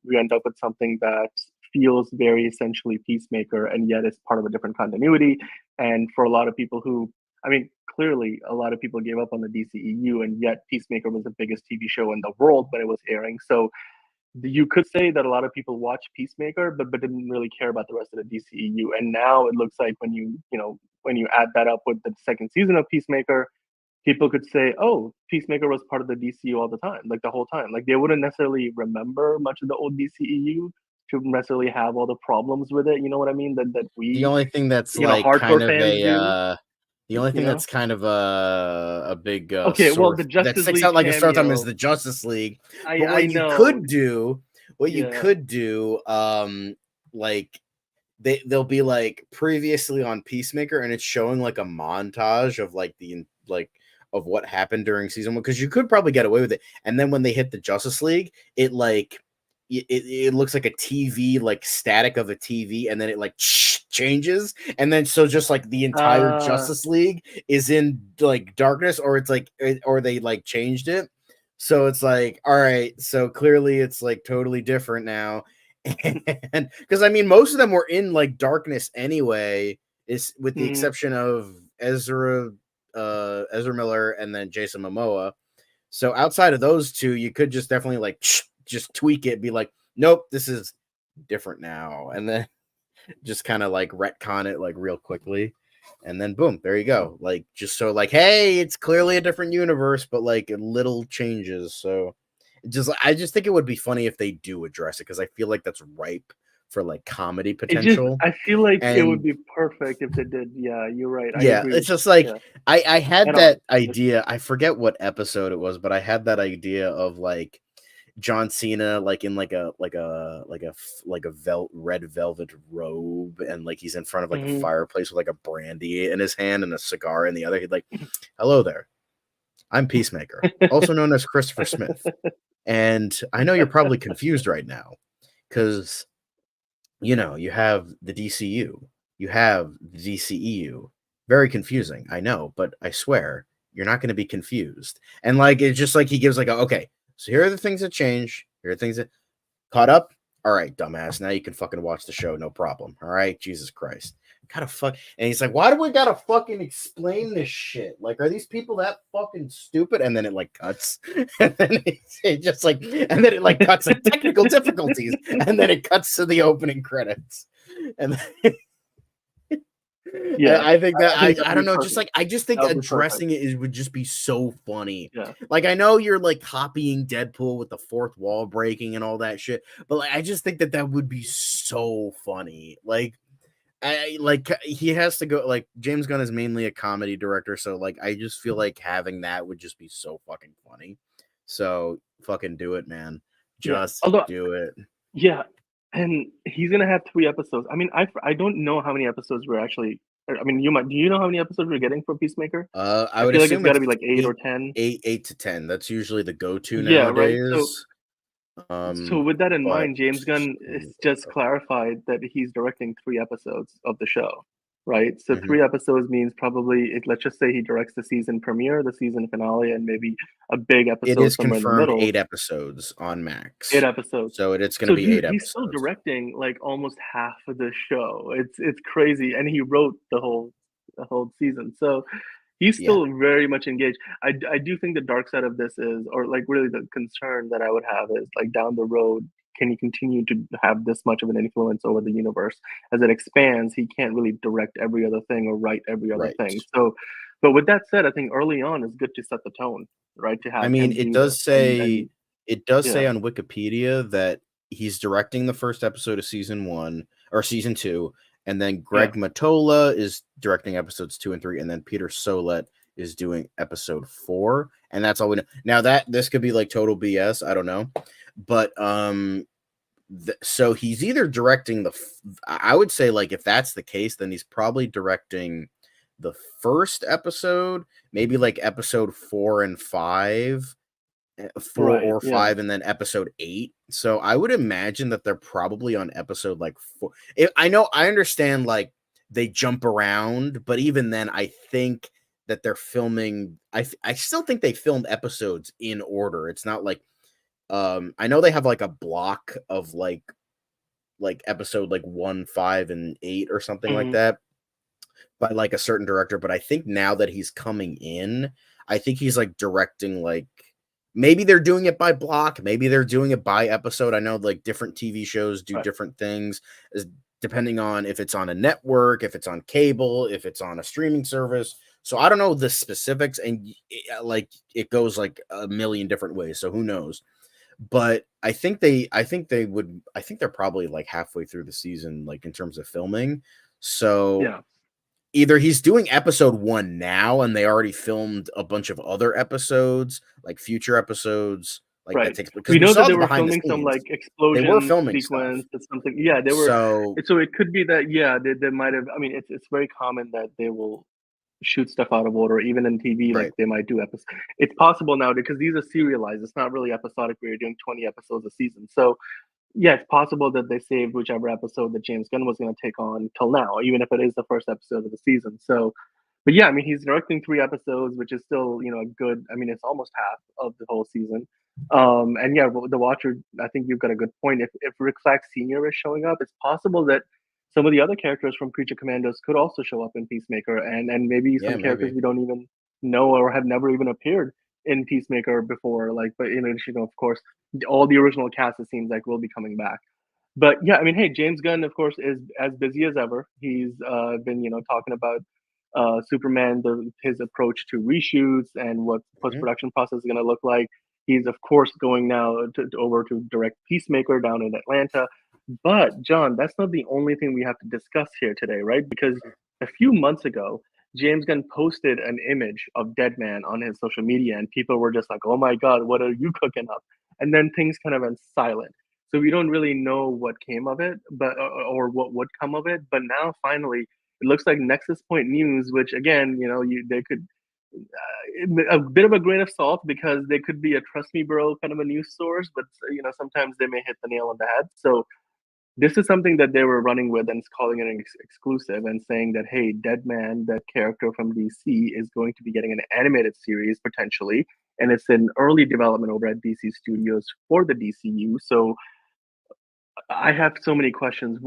[SPEAKER 1] we end up with something that feels very essentially Peacemaker, and yet it's part of a different continuity. And for a lot of people who, I mean, clearly a lot of people gave up on the DCEU, and yet Peacemaker was the biggest TV show in the world when it was airing. So you could say that a lot of people watch Peacemaker, but didn't really care about the rest of the DCEU. And now it looks like when you add that up with the second season of Peacemaker, people could say, "Oh, Peacemaker was part of the DCU all the time, like the whole time." Like they wouldn't necessarily remember much of the old DCEU to necessarily have all the problems with it. You know what I mean? That
[SPEAKER 2] The
[SPEAKER 1] we,
[SPEAKER 2] only thing that's
[SPEAKER 1] hardcore fans do.
[SPEAKER 2] the only
[SPEAKER 1] You
[SPEAKER 2] thing
[SPEAKER 1] know?
[SPEAKER 2] that's kind of a big
[SPEAKER 1] Okay, well,
[SPEAKER 2] sore
[SPEAKER 1] the
[SPEAKER 2] that
[SPEAKER 1] Justice
[SPEAKER 2] sticks
[SPEAKER 1] League
[SPEAKER 2] out like a sore thumb is
[SPEAKER 1] cameo.
[SPEAKER 2] the Justice League.
[SPEAKER 1] I
[SPEAKER 2] But
[SPEAKER 1] I
[SPEAKER 2] what you
[SPEAKER 1] know.
[SPEAKER 2] could do,
[SPEAKER 1] Yeah.
[SPEAKER 2] like they'll be like previously on Peacemaker, and it's showing like a montage of like of what happened during season one, because you could probably get away with it. And then when they hit the Justice League, it looks like a TV, like static of a TV, and then it like changes, and then so just like the entire
[SPEAKER 1] Uh,
[SPEAKER 2] Justice League is in like darkness, or it's like or they like changed it. So it's like, all right, so clearly it's like totally different now. And because I mean, most of them were in like darkness anyway, is with the
[SPEAKER 1] mhm.
[SPEAKER 2] exception of Ezra Miller and then Jason Momoa. So outside of those two, you could just definitely like just tweak it, be like, nope, this is different now, and then just kind of like retcon it like real quickly, and then boom, there you go. Like just so like, hey, it's clearly a different universe, but like little changes. So I just think it would be funny if they do address it, because I feel like that's ripe for like comedy potential.
[SPEAKER 1] I feel like it would
[SPEAKER 2] And
[SPEAKER 1] be perfect if they did. Yeah, you're right. I
[SPEAKER 2] yeah,
[SPEAKER 1] agree.
[SPEAKER 2] it's just like
[SPEAKER 1] Yeah,
[SPEAKER 2] I had
[SPEAKER 1] head on.
[SPEAKER 2] that idea. I forget what episode it was, but I had that idea of like John Cena like in like a red velvet robe, and like he's in front of like a
[SPEAKER 1] Mhm.
[SPEAKER 2] fireplace with like a brandy in his hand and a cigar in the other. He'd like, "Hello there. I'm Peacemaker, also known as Christopher Smith. And I know you're probably confused right now, cuz you have the DCU, you have the DCEU. Very confusing, I know, but I swear you're not going to be confused." And like it's just like he gives like okay, so here are the things that change. Here are things that caught up. All right, dumbass. Now you can fucking watch the show, no problem. All right, Jesus Christ. Gotta fuck. And he's like, why do we gotta fucking explain this shit? Like, are these people that fucking stupid? And then it like cuts, and then it just like, and then it like cuts like technical difficulties, and then it cuts to the opening credits, and
[SPEAKER 1] Yeah,
[SPEAKER 2] I think that
[SPEAKER 1] I think that
[SPEAKER 2] I
[SPEAKER 1] would
[SPEAKER 2] don't
[SPEAKER 1] be
[SPEAKER 2] know, just
[SPEAKER 1] perfect.
[SPEAKER 2] like I just think
[SPEAKER 1] That would be perfect.
[SPEAKER 2] addressing it would just be so funny.
[SPEAKER 1] Yeah.
[SPEAKER 2] Like I know you're like copying Deadpool with the fourth wall breaking and all that shit, but like I just think that that would be so funny. Like he has to go, like James Gunn is mainly a comedy director, so like I just feel like having that would just be so fucking funny. So fucking do it, man.
[SPEAKER 1] Yeah.
[SPEAKER 2] Just
[SPEAKER 1] Although,
[SPEAKER 2] do it.
[SPEAKER 1] yeah, and he's gonna have 3 episodes. I mean, I don't know how many episodes we're actually. I mean, you might. Do you know how many episodes we're getting for Peacemaker?
[SPEAKER 2] I
[SPEAKER 1] I
[SPEAKER 2] would
[SPEAKER 1] feel like it's
[SPEAKER 2] assume
[SPEAKER 1] got to
[SPEAKER 2] it's
[SPEAKER 1] be like 8 or 10.
[SPEAKER 2] 8 to 10. That's usually the go-to
[SPEAKER 1] Yeah, right. So
[SPEAKER 2] nowadays.
[SPEAKER 1] with that in
[SPEAKER 2] But
[SPEAKER 1] mind, James Gunn has just clarified that he's directing 3 episodes of the show, right? So
[SPEAKER 2] mhm.
[SPEAKER 1] 3 episodes means probably let's just say he directs the season premiere, the season finale, and maybe a big
[SPEAKER 2] It
[SPEAKER 1] episode
[SPEAKER 2] is
[SPEAKER 1] somewhere in the
[SPEAKER 2] confirmed
[SPEAKER 1] middle.
[SPEAKER 2] 8 episodes on
[SPEAKER 1] 8
[SPEAKER 2] Max.
[SPEAKER 1] episodes.
[SPEAKER 2] So it's going to
[SPEAKER 1] So
[SPEAKER 2] be 8
[SPEAKER 1] dude, he's still
[SPEAKER 2] episodes.
[SPEAKER 1] directing like almost half of the show. It's crazy, and he wrote the whole season. So he's
[SPEAKER 2] Yeah.
[SPEAKER 1] still very much engaged. I do think the dark side of this is, or like really the concern that I would have is like down the road, can he continue to have this much of an influence over the universe as it expands? He can't really direct every other thing or write every other
[SPEAKER 2] Right.
[SPEAKER 1] thing. So, but with that said, I think early on is good to set the tone, right? To
[SPEAKER 2] I
[SPEAKER 1] have
[SPEAKER 2] mean,
[SPEAKER 1] him do this, and
[SPEAKER 2] it does
[SPEAKER 1] yeah,
[SPEAKER 2] say on Wikipedia that he's directing the first episode of season 1 or season 2, and then
[SPEAKER 1] yeah.
[SPEAKER 2] Greg Matola is directing episodes 2 and 3, and then Peter Solet is doing episode 4, and that's all we know. Now that this could be like total BS, I don't know. But so he's either directing I would say, like, if that's the case, then he's probably directing the first episode, maybe like episode 4 and 5, four
[SPEAKER 1] Right,
[SPEAKER 2] or
[SPEAKER 1] yeah.
[SPEAKER 2] five, and then episode 8. So I would imagine that they're probably on episode like 4. I know, I understand like they jump around, but even then I think that they're filming, I still think they filmed episodes in order. It's not like I know they have like a block of like episode like 1, 5, and 8 or something like
[SPEAKER 1] Mhm.
[SPEAKER 2] that by like a certain director, but I think now that he's coming in, I think he's like directing like maybe they're doing it by block, maybe they're doing it by episode. I know like different TV shows do
[SPEAKER 1] Right.
[SPEAKER 2] different things depending on if it's on a network, if it's on cable, if it's on a streaming service. So I don't know the specifics, and like it goes like a million different ways. So who knows? But I think they're probably like halfway through the season, like in terms of filming. So
[SPEAKER 1] Yeah.
[SPEAKER 2] either he's doing episode 1 now and they already filmed a bunch of other episodes, like future episodes, like that
[SPEAKER 1] Right.
[SPEAKER 2] takes because
[SPEAKER 1] We
[SPEAKER 2] we
[SPEAKER 1] know that
[SPEAKER 2] saw
[SPEAKER 1] they
[SPEAKER 2] the
[SPEAKER 1] were
[SPEAKER 2] behind the
[SPEAKER 1] filming some
[SPEAKER 2] scenes.
[SPEAKER 1] like
[SPEAKER 2] They were
[SPEAKER 1] explosion
[SPEAKER 2] filming stuff.
[SPEAKER 1] sequence or something. Yeah, they were.
[SPEAKER 2] So
[SPEAKER 1] So it could be that yeah, they might have. I mean, it's very common that they will shoot stuff out of order, even in TV. Like
[SPEAKER 2] right.
[SPEAKER 1] they might do episodes. It's possible now because these are serialized. It's not really episodic where you're doing 20 episodes a season. So yeah, it's possible that they saved whichever episode that James Gunn was going to take on till now, even if it is the first episode of the season. So, but yeah, I mean, he's directing 3 episodes, which is still, a good. I mean, it's almost half of the whole season. And yeah, the Watcher. I think you've got a good point. If Rick Flag Senior is showing up, it's possible that some of the other characters from Creature Commandos could also show up in Peacemaker, and maybe
[SPEAKER 2] Yeah,
[SPEAKER 1] some characters
[SPEAKER 2] maybe.
[SPEAKER 1] we don't even know or have never even appeared in Peacemaker before. Like, but in addition, of course, all the original cast, it seems like, will be coming back. But yeah, I mean, hey, James Gunn, of course, is as busy as ever. He's been, talking about Superman, his approach to reshoots and what post
[SPEAKER 2] Mhm.
[SPEAKER 1] production process is going to look like. He's of course going now over to direct Peacemaker down in Atlanta. But John, that's not the only thing we have to discuss here today, right? Because a few months ago, James Gunn posted an image of Deadman on his social media, and people were just like, "Oh my God, what are you cooking up?" And then things kind of went silent. So we don't really know what came of it, but or what would come of it. But now, finally, it looks like Nexus Point News, which again, they could a bit of a grain of salt because they could be a trust me, bro, kind of a news source, but sometimes they may hit the nail on the head. So this is something that they were running with and calling it an exclusive and saying that, hey, Deadman, that character from DC, is going to be getting an animated series potentially, and it's in early development over at DC Studios for the DCU. So I have so many questions.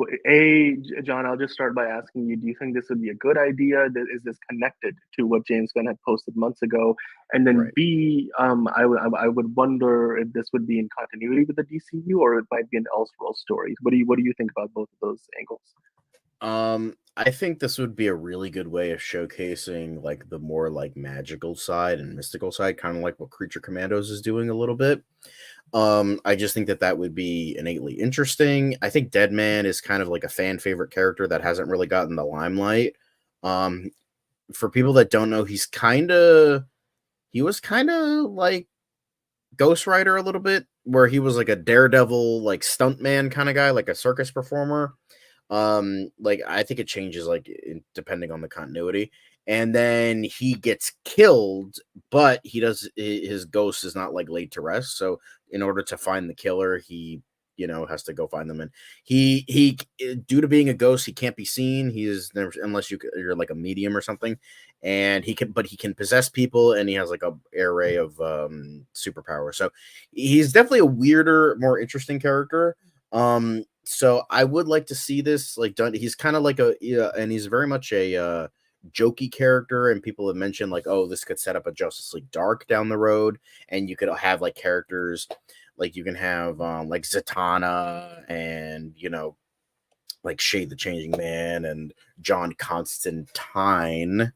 [SPEAKER 1] John, I'll just start by asking you: do you think this would be a good idea? Is this connected to what James Gunn had posted months ago? And then
[SPEAKER 2] Right.
[SPEAKER 1] B, I would wonder if this would be in continuity with the DCU or it might be an Elseworld story. What do you think about both of those angles?
[SPEAKER 2] I think this would be a really good way of showcasing like the more like magical side and mystical side, kind of like what Creature Commandos is doing a little bit. I just think that that would be innately interesting. I think Deadman is kind of like a fan favorite character that hasn't really gotten the limelight. Um, for people that don't know, he was kind of like Ghost Rider a little bit, where he was like a daredevil, like stuntman kind of guy, like a circus performer. Like I think it changes like depending on the continuity. And then he gets killed, but his ghost is not like laid to rest. So in order to find the killer, he has to go find them. And he due to being a ghost, he can't be seen. He is never, unless you're like a medium or something. And he can possess people, and he has like a array of superpowers. So he's definitely a weirder, more interesting character. So I would like to see this like done. He's kind of like and he's very much a jokey character, and people have mentioned like, oh, this could set up a Justice League Dark down the road, and you could have like characters like you can have like Zatanna and like Shade the Changing Man and John Constantine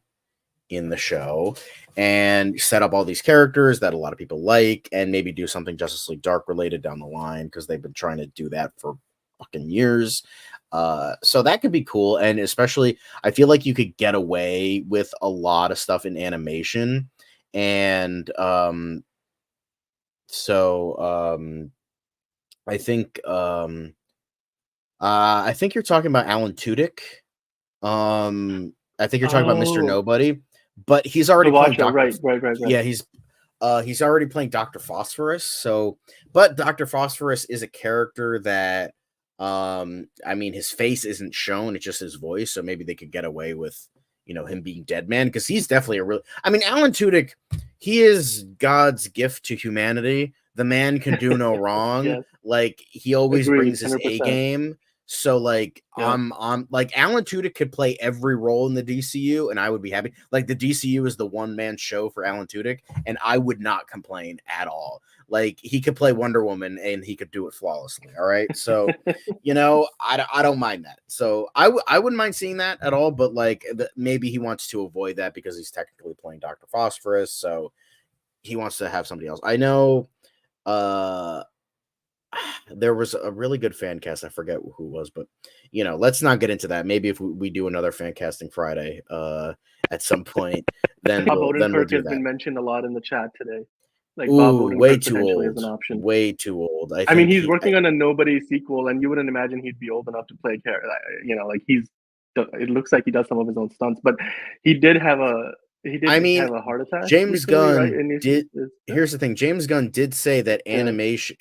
[SPEAKER 2] in the show, and set up all these characters that a lot of people like, and maybe do something Justice League Dark related down the line, because they've been trying to do that for fucking years. So that could be cool, and especially I feel like you could get away with a lot of stuff in animation, and so I think I think you're talking about Alan Tudyk. I think you're talking about Mr.
[SPEAKER 1] Oh,
[SPEAKER 2] Nobody, but he's
[SPEAKER 1] the
[SPEAKER 2] already playing
[SPEAKER 1] Watcher,
[SPEAKER 2] Doctor.
[SPEAKER 1] right, right, right, right.
[SPEAKER 2] Yeah, he's already playing Doctor Phosphorus. So, but Doctor Phosphorus is a character that, I mean, his face isn't shown; it's just his voice. So maybe they could get away with, him being Deadman, because he's definitely a real. I mean, Alan Tudyk, he is God's gift to humanity. The man can do no wrong.
[SPEAKER 1] Yes,
[SPEAKER 2] Like he always
[SPEAKER 1] agreed,
[SPEAKER 2] brings his A
[SPEAKER 1] 100%.
[SPEAKER 2] game. So like
[SPEAKER 1] Yeah.
[SPEAKER 2] I'm like Alan Tudyk could play every role in the DCU and I would be happy. Like the DCU is the one man show for Alan Tudyk and I would not complain at all. Like he could play Wonder Woman and he could do it flawlessly. All right. So, I don't mind that. So I wouldn't mind seeing that at all, but like maybe he wants to avoid that because he's technically playing Dr. Phosphorus. So he wants to have somebody else. I know uh there was a really good fan cast. I forget who it was, but let's not get into that. Maybe if we do another fan casting Friday at some point, then
[SPEAKER 1] Bob
[SPEAKER 2] we'll
[SPEAKER 1] Odenkirk
[SPEAKER 2] do
[SPEAKER 1] has
[SPEAKER 2] that.
[SPEAKER 1] been mentioned a lot in the chat today. Like Bob
[SPEAKER 2] Ooh, way
[SPEAKER 1] Odenkirk
[SPEAKER 2] too
[SPEAKER 1] potentially as an
[SPEAKER 2] old.
[SPEAKER 1] option.
[SPEAKER 2] Way too old. I
[SPEAKER 1] I mean,
[SPEAKER 2] think
[SPEAKER 1] he's working on a Nobody sequel, and you wouldn't imagine he'd be old enough to play character. Like he's. It looks like he does some of his own stunts, but he did have a
[SPEAKER 2] I mean,
[SPEAKER 1] a heart attack
[SPEAKER 2] James
[SPEAKER 1] recently, right?
[SPEAKER 2] Gunn
[SPEAKER 1] And
[SPEAKER 2] did.
[SPEAKER 1] he's
[SPEAKER 2] Here's the thing: James Gunn did say that
[SPEAKER 1] yeah,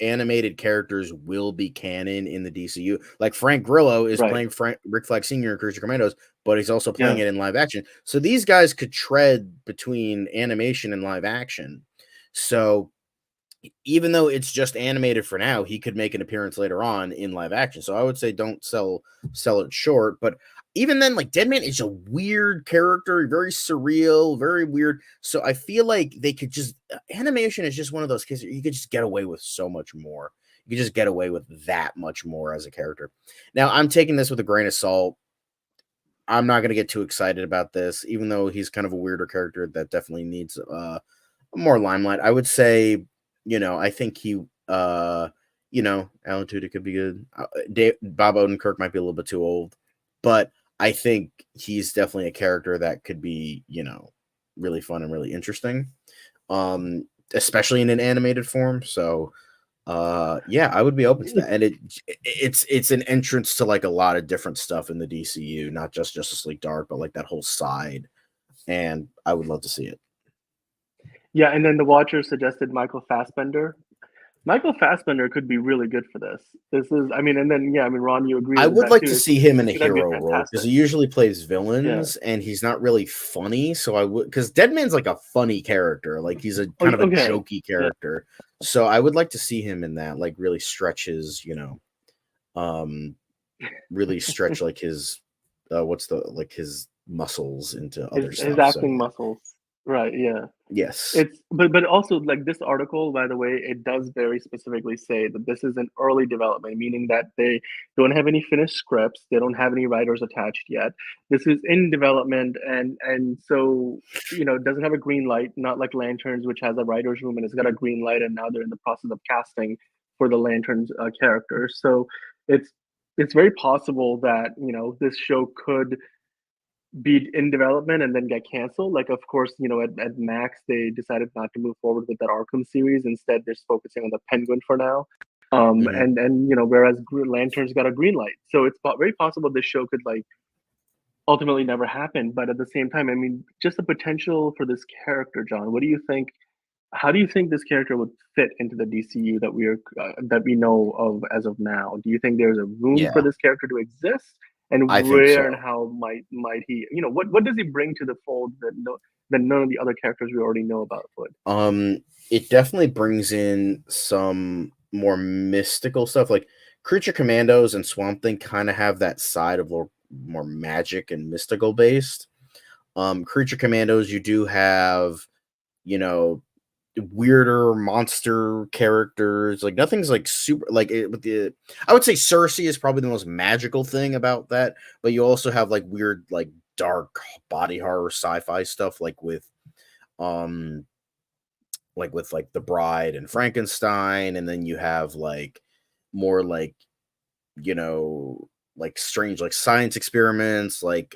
[SPEAKER 2] animated characters will be canon in the DCU. Like Frank Grillo is
[SPEAKER 1] right,
[SPEAKER 2] playing Rick Flag Sr. in Creature Commandos, but he's also playing
[SPEAKER 1] yeah.
[SPEAKER 2] it in live action. So these guys could tread between animation and live action. So even though it's just animated for now, he could make an appearance later on in live action. So I would say don't sell it short. But even then, like Deadman is a weird character, very surreal, very weird. So I feel like they could just animation is just one of those cases you could just get away with so much more. You could just get away with that much more as a character. Now I'm taking this with a grain of salt. I'm not going to get too excited about this, even though he's kind of a weirder character that definitely needs more limelight. I would say, I think Alan Tudyk could be good. Bob Odenkirk might be a little bit too old, but I think he's definitely a character that could be, really fun and really interesting, especially in an animated form. So, yeah, I would be open to that, and it's an entrance to like a lot of different stuff in the DCU, not just Justice League Dark, but like that whole side, and I would love to see it.
[SPEAKER 1] Yeah, and then the Watcher suggested Michael Fassbender. Michael Fassbender could be really good for this. This is, I mean, and then yeah, I mean, Ron, you agree
[SPEAKER 2] I
[SPEAKER 1] with
[SPEAKER 2] would
[SPEAKER 1] that
[SPEAKER 2] like
[SPEAKER 1] too.
[SPEAKER 2] to see him in a
[SPEAKER 1] It's gonna be
[SPEAKER 2] hero role because
[SPEAKER 1] fantastic.
[SPEAKER 2] he usually plays
[SPEAKER 1] Yeah.
[SPEAKER 2] villains and he's not really funny. So I would, because Deadman's like a funny character, like he's a
[SPEAKER 1] Oh,
[SPEAKER 2] kind of a
[SPEAKER 1] okay.
[SPEAKER 2] jokey character. So I would like to see him in that, like really stretch his, um, really stretch like his, what's the like his muscles into other
[SPEAKER 1] His
[SPEAKER 2] stuff. So
[SPEAKER 1] acting
[SPEAKER 2] yeah,
[SPEAKER 1] muscles. Right, yeah.
[SPEAKER 2] yes,
[SPEAKER 1] It's but also like this article, by the way, it does very specifically say that this is an early development, meaning that they don't have any finished scripts, they don't have any writers attached yet. This is in development, and so it doesn't have a green light, not like Lanterns, which has a writer's room and it's got a green light, and now they're in the process of casting for the Lanterns characters. So it's it's very possible that this show could be in development and then get canceled. Like, of course, at Max, they decided not to move forward with that Arkham series. Instead, they're focusing on the Penguin for now.
[SPEAKER 2] hmm
[SPEAKER 1] And whereas Green Lantern's got a green light, so it's very possible this show could like ultimately never happen. But at the same time, I mean, just the potential for this character, John. What do you think? How do you think this character would fit into the DCU that we know of as of now? Do you think there's a room for
[SPEAKER 2] yeah,
[SPEAKER 1] this character to exist? And
[SPEAKER 2] I think
[SPEAKER 1] where and
[SPEAKER 2] so.
[SPEAKER 1] how might he? What does he bring to the fold that none of the other characters we already know about would?
[SPEAKER 2] It definitely brings in some more mystical stuff. Like Creature Commandos and Swamp Thing kind of have that side of more magic and mystical based. Creature Commandos, you do have, you know, weirder monster characters. Like nothing's like super like it with the I would say Cersei is probably the most magical thing about that, but you also have like weird, like dark body horror sci-fi stuff um like the Bride and Frankenstein, and then you have like more like you know like strange like science experiments like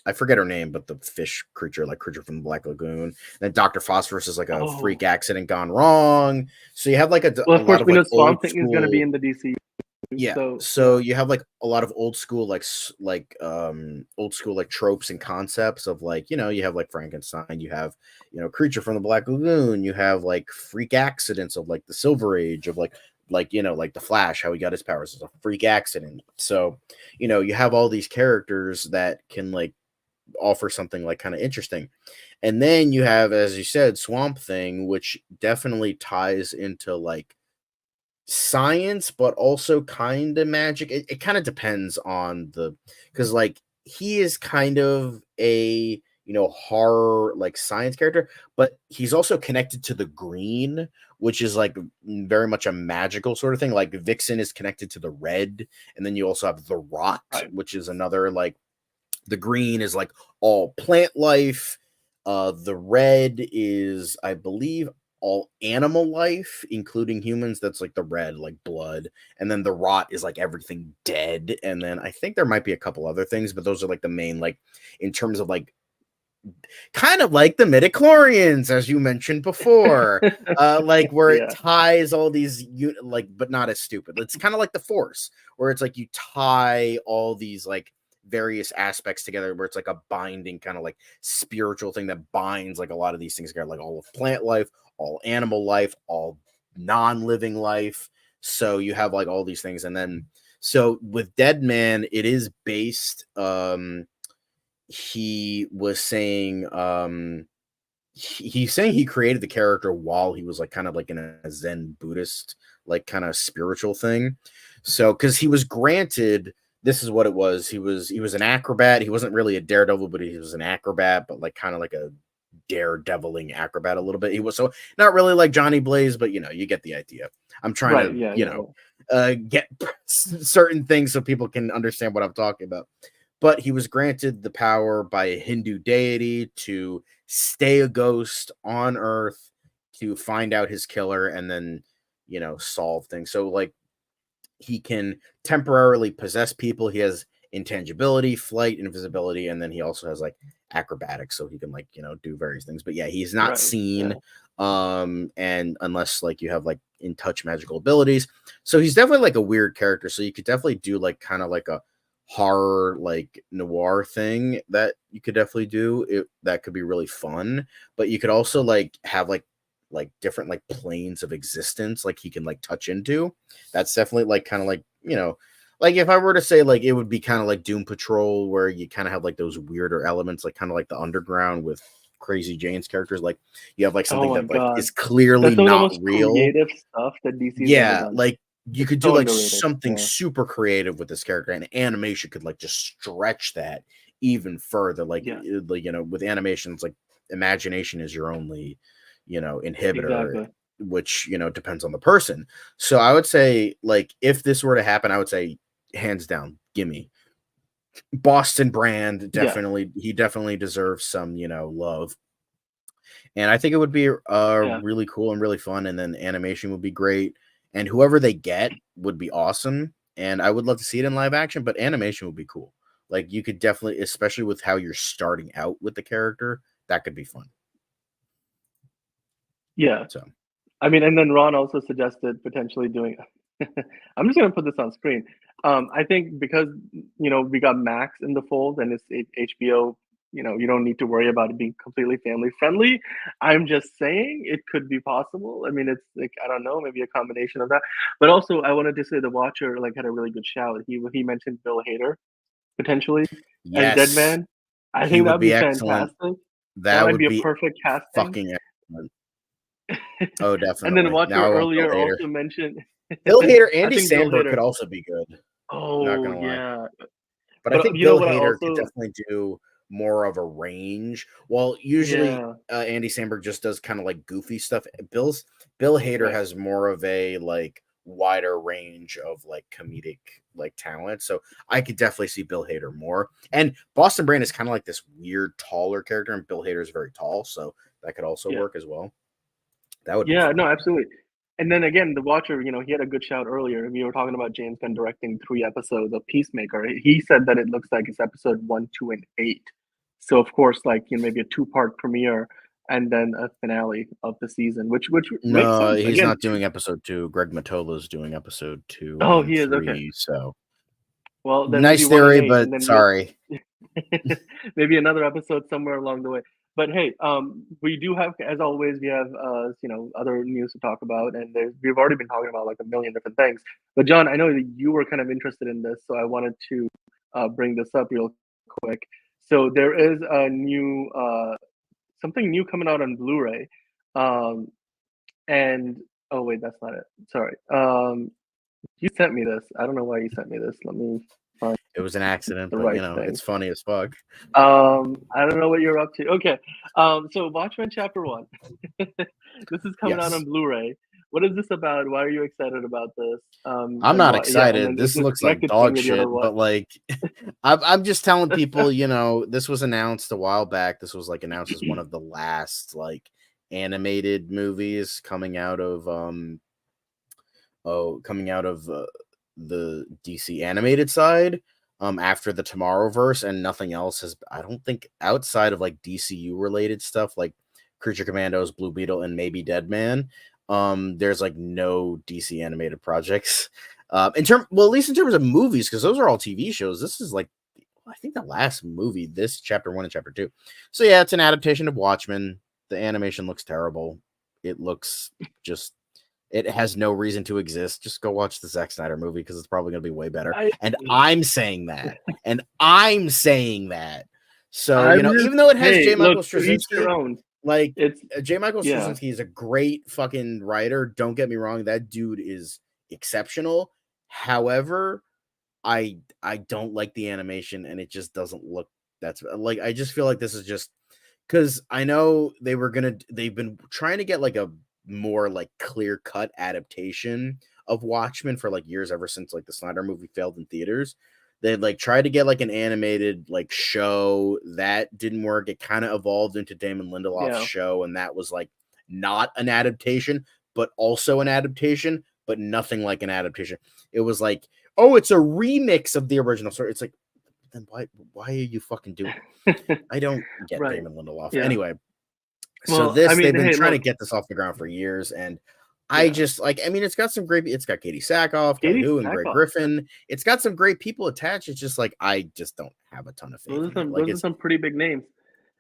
[SPEAKER 2] I forget her name, but the fish creature, like creature from the Black Lagoon. And then Dr. Phosphorus is like a freak
[SPEAKER 1] Oh,
[SPEAKER 2] accident gone wrong. So you have like
[SPEAKER 1] well,
[SPEAKER 2] a
[SPEAKER 1] of
[SPEAKER 2] lot
[SPEAKER 1] course
[SPEAKER 2] of
[SPEAKER 1] we know
[SPEAKER 2] like
[SPEAKER 1] Swamp
[SPEAKER 2] old
[SPEAKER 1] Thing is going to be
[SPEAKER 2] school.
[SPEAKER 1] in the DCU,
[SPEAKER 2] Yeah.
[SPEAKER 1] so
[SPEAKER 2] So
[SPEAKER 1] yeah.
[SPEAKER 2] you have like a lot of old school old school like tropes and concepts of like, you have like Frankenstein, you have, creature from the Black Lagoon, you have like freak accidents of like the Silver Age of like the Flash, how he got his powers as a freak accident. So, you have all these characters that can like offer something like kind of interesting. And then you have, as you said, Swamp Thing, which definitely ties into like science, but also kind of magic. It kind of depends on the, because like he is kind of a horror like science character, but he's also connected to the green, which is like very much a magical sort of thing. Like Vixen is connected to the red, and then you also have the rot,
[SPEAKER 1] Right.
[SPEAKER 2] which is another like the green is like all plant life. The red is, I believe, all animal life, including humans. That's like the red, like blood. And then the rot is like everything dead. And then I think there might be a couple other things, but those are like the main, like in terms of like kind of like the midichlorians, as you mentioned before, like where it
[SPEAKER 1] Yeah.
[SPEAKER 2] ties all these like, but not as stupid. It's kind of like the Force, where it's like you tie all these like various aspects together, where it's like a binding kind of like spiritual thing that binds like a lot of these things together, like all of plant life, all animal life, all non-living life. So you have like all these things, and then so with Deadman, it is based. He was saying he's saying he created the character while he was like kind of like in a Zen Buddhist like kind of spiritual thing. So because he was granted, this is what it was. He was an acrobat. He wasn't really a daredevil, but he was an acrobat, but like kind of like a daredeviling acrobat a little bit. He was so not really like Johnny Blaze, but you get the idea. I'm trying
[SPEAKER 1] Right.
[SPEAKER 2] to
[SPEAKER 1] Yeah. Yeah.
[SPEAKER 2] get certain things so people can understand what I'm talking about. But he was granted the power by a Hindu deity to stay a ghost on Earth, to find out his killer, and then solve things. So like he can temporarily possess people. He has intangibility, flight, invisibility, and then he also has like acrobatics, so he can like do various things. But yeah, he's not
[SPEAKER 1] Right. Yeah.
[SPEAKER 2] seen, and unless like you have like in touch magical abilities. So he's definitely like a weird character. So you could definitely do like kind of like a horror like noir thing that you could definitely do it, that could be really fun. But you could also like have like different like planes of existence like he can like touch into. That's definitely like kind of like like if I were to say like it would be kind of like Doom Patrol, where you kind of have like those weirder elements, like kind of like the underground with Crazy Jane's characters. Like you have like
[SPEAKER 1] Oh
[SPEAKER 2] something
[SPEAKER 1] my
[SPEAKER 2] that like
[SPEAKER 1] God.
[SPEAKER 2] is clearly
[SPEAKER 1] That's some of the
[SPEAKER 2] not
[SPEAKER 1] most
[SPEAKER 2] real.
[SPEAKER 1] creative stuff that DC's ever
[SPEAKER 2] Yeah,
[SPEAKER 1] done.
[SPEAKER 2] like you
[SPEAKER 1] It's
[SPEAKER 2] could do
[SPEAKER 1] so
[SPEAKER 2] like
[SPEAKER 1] underrated.
[SPEAKER 2] something
[SPEAKER 1] Yeah.
[SPEAKER 2] super creative with this character, and animation could like just stretch that even further.
[SPEAKER 1] Yeah.
[SPEAKER 2] Like with animations, like imagination is your only inhibitor,
[SPEAKER 1] Exactly.
[SPEAKER 2] which depends on the person. So I would say like if this were to happen, I would say hands down, gimme Boston Brand.
[SPEAKER 1] Yeah.
[SPEAKER 2] He definitely deserves some love, and I think it would be
[SPEAKER 1] Yeah.
[SPEAKER 2] really cool and really fun, and then animation would be great, and whoever they get would be awesome, and I would love to see it in live action, but animation would be cool. Like you could definitely, especially with how you're starting out with the character, that could be fun.
[SPEAKER 1] Yeah.
[SPEAKER 2] So
[SPEAKER 1] I mean, and then Ron also suggested potentially doing. I'm just gonna put this on screen. I think because we got Max in the fold and it's HBO. You don't need to worry about it being completely family friendly. I'm just saying it could be possible. I mean, it's like I don't know, maybe a combination of that. But also, I wanted to say the Watcher like had a really good shout. He mentioned Bill Hader potentially as
[SPEAKER 2] yes,
[SPEAKER 1] Deadman. I
[SPEAKER 2] he
[SPEAKER 1] think
[SPEAKER 2] would
[SPEAKER 1] that'd
[SPEAKER 2] be
[SPEAKER 1] be
[SPEAKER 2] excellent.
[SPEAKER 1] fantastic. That
[SPEAKER 2] That
[SPEAKER 1] might
[SPEAKER 2] would
[SPEAKER 1] be a
[SPEAKER 2] be
[SPEAKER 1] perfect casting.
[SPEAKER 2] fucking excellent. Oh,
[SPEAKER 1] And then
[SPEAKER 2] definitely. Now
[SPEAKER 1] Watcher
[SPEAKER 2] I want Bill
[SPEAKER 1] earlier
[SPEAKER 2] Hader.
[SPEAKER 1] also mentioned
[SPEAKER 2] Bill Hader,
[SPEAKER 1] I
[SPEAKER 2] Andy
[SPEAKER 1] think Bill
[SPEAKER 2] Samberg
[SPEAKER 1] Hader.
[SPEAKER 2] could also be good. Not
[SPEAKER 1] Oh
[SPEAKER 2] gonna lie.
[SPEAKER 1] yeah,
[SPEAKER 2] But I
[SPEAKER 1] but
[SPEAKER 2] think
[SPEAKER 1] you know
[SPEAKER 2] Bill
[SPEAKER 1] what? I
[SPEAKER 2] Hader could
[SPEAKER 1] also
[SPEAKER 2] definitely do more of a range. Well, usually
[SPEAKER 1] yeah,
[SPEAKER 2] Andy Samberg just does kind of like goofy stuff. Bill Hader
[SPEAKER 1] right.
[SPEAKER 2] has more of a like wider range of like comedic like talent. So I could definitely see Bill Hader more. And Boston Brand is kind of like this weird taller character, and Bill Hader is very tall, so that could also
[SPEAKER 1] Yeah,
[SPEAKER 2] work as well. That would be
[SPEAKER 1] yeah.
[SPEAKER 2] fun.
[SPEAKER 1] No, absolutely. And then again, the Watcher. He had a good shout earlier. We were talking about James Gunn directing 3 episodes of Peacemaker. He said that it looks like it's episode 1, 2, and 8. So of course, like maybe a two-part premiere and then a finale of the season, which makes
[SPEAKER 2] No,
[SPEAKER 1] sense.
[SPEAKER 2] he's
[SPEAKER 1] Again,
[SPEAKER 2] not doing episode 2. Greg Matola is doing episode 2
[SPEAKER 1] oh,
[SPEAKER 2] and
[SPEAKER 1] he is okay.
[SPEAKER 2] 3. So
[SPEAKER 1] Well, then maybe
[SPEAKER 2] nice
[SPEAKER 1] 1 and
[SPEAKER 2] theory,
[SPEAKER 1] 8,
[SPEAKER 2] but
[SPEAKER 1] and then we
[SPEAKER 2] sorry.
[SPEAKER 1] have maybe another episode somewhere along the way. But hey, we do have, as always, we have other news to talk about, and we've already been talking about like a million different things. But John, I know that you were kind of interested in this, so I wanted to bring this up real quick. So there is a new something new coming out on Blu-ray, um, and Oh wait, that's not it. Sorry. You sent me this. I don't know why you sent me this. Let me find
[SPEAKER 2] It was an accident,
[SPEAKER 1] the
[SPEAKER 2] but
[SPEAKER 1] right thing.
[SPEAKER 2] it's funny as fuck.
[SPEAKER 1] I don't know what you're up to. Okay. So Watchmen Chapter One. This is coming out on
[SPEAKER 2] Yes.
[SPEAKER 1] Blu-ray. What is this about? Why are you excited about this?
[SPEAKER 2] I'm
[SPEAKER 1] And
[SPEAKER 2] not
[SPEAKER 1] why? Yeah, and
[SPEAKER 2] excited.
[SPEAKER 1] then is
[SPEAKER 2] This
[SPEAKER 1] this
[SPEAKER 2] looks like
[SPEAKER 1] connected to
[SPEAKER 2] dog
[SPEAKER 1] any of the other
[SPEAKER 2] shit,
[SPEAKER 1] what?
[SPEAKER 2] but like I'm just telling people, this was announced a while back. This was like announced as one of the last like animated movies coming out of the DC animated side after the Tomorrowverse, and nothing else has, I don't think, outside of like DCU related stuff like Creature Commandos, Blue Beetle, and maybe Deadman. There's like no DC animated projects. At least in terms of movies, because those are all TV shows. This is like, I think, the last movie, this chapter 1 and chapter 2. So yeah, it's an adaptation of Watchmen. The animation looks terrible. It looks just, it has no reason to exist. Just go watch the Zack Snyder movie because it's probably going to be way better.
[SPEAKER 1] I
[SPEAKER 2] And I'm saying that. And I'm saying that. So,
[SPEAKER 1] I'm just
[SPEAKER 2] even though it has
[SPEAKER 1] hey,
[SPEAKER 2] J.
[SPEAKER 1] look,
[SPEAKER 2] Michael
[SPEAKER 1] to each their
[SPEAKER 2] Straczynski,
[SPEAKER 1] own.
[SPEAKER 2] like,
[SPEAKER 1] It's
[SPEAKER 2] J. Michael
[SPEAKER 1] yeah.
[SPEAKER 2] Straczynski is a great fucking writer. Don't get me wrong. That dude is exceptional. However, I don't like the animation, and it just doesn't look, that's like, I just feel like this is just, because I know they've been trying to get like a more like clear cut adaptation of Watchmen for like years, ever since like the Snyder movie failed in theaters. They like tried to get like an animated like show that didn't work. It kind of evolved into Damon Lindelof's
[SPEAKER 1] Yeah.
[SPEAKER 2] show, and that was like not an adaptation, but also an adaptation, but nothing like an adaptation. It was like, oh, it's a remix of the original story. It's like, then why are you fucking doing it? I don't get
[SPEAKER 1] Right.
[SPEAKER 2] Damon Lindelof.
[SPEAKER 1] Yeah.
[SPEAKER 2] Anyway, so
[SPEAKER 1] Well, I
[SPEAKER 2] they've
[SPEAKER 1] mean,
[SPEAKER 2] been
[SPEAKER 1] hey,
[SPEAKER 2] trying to
[SPEAKER 1] look,
[SPEAKER 2] get this off the ground for years, and I
[SPEAKER 1] yeah.
[SPEAKER 2] just like, it's got it's got Katie Sackhoff, Kelly
[SPEAKER 1] Katie
[SPEAKER 2] Hu, and Greg
[SPEAKER 1] Sackhoff.
[SPEAKER 2] Griffin. It's got some great people attached. It's just like, I just don't have a ton of faith in it. Like,
[SPEAKER 1] Those are some pretty big names.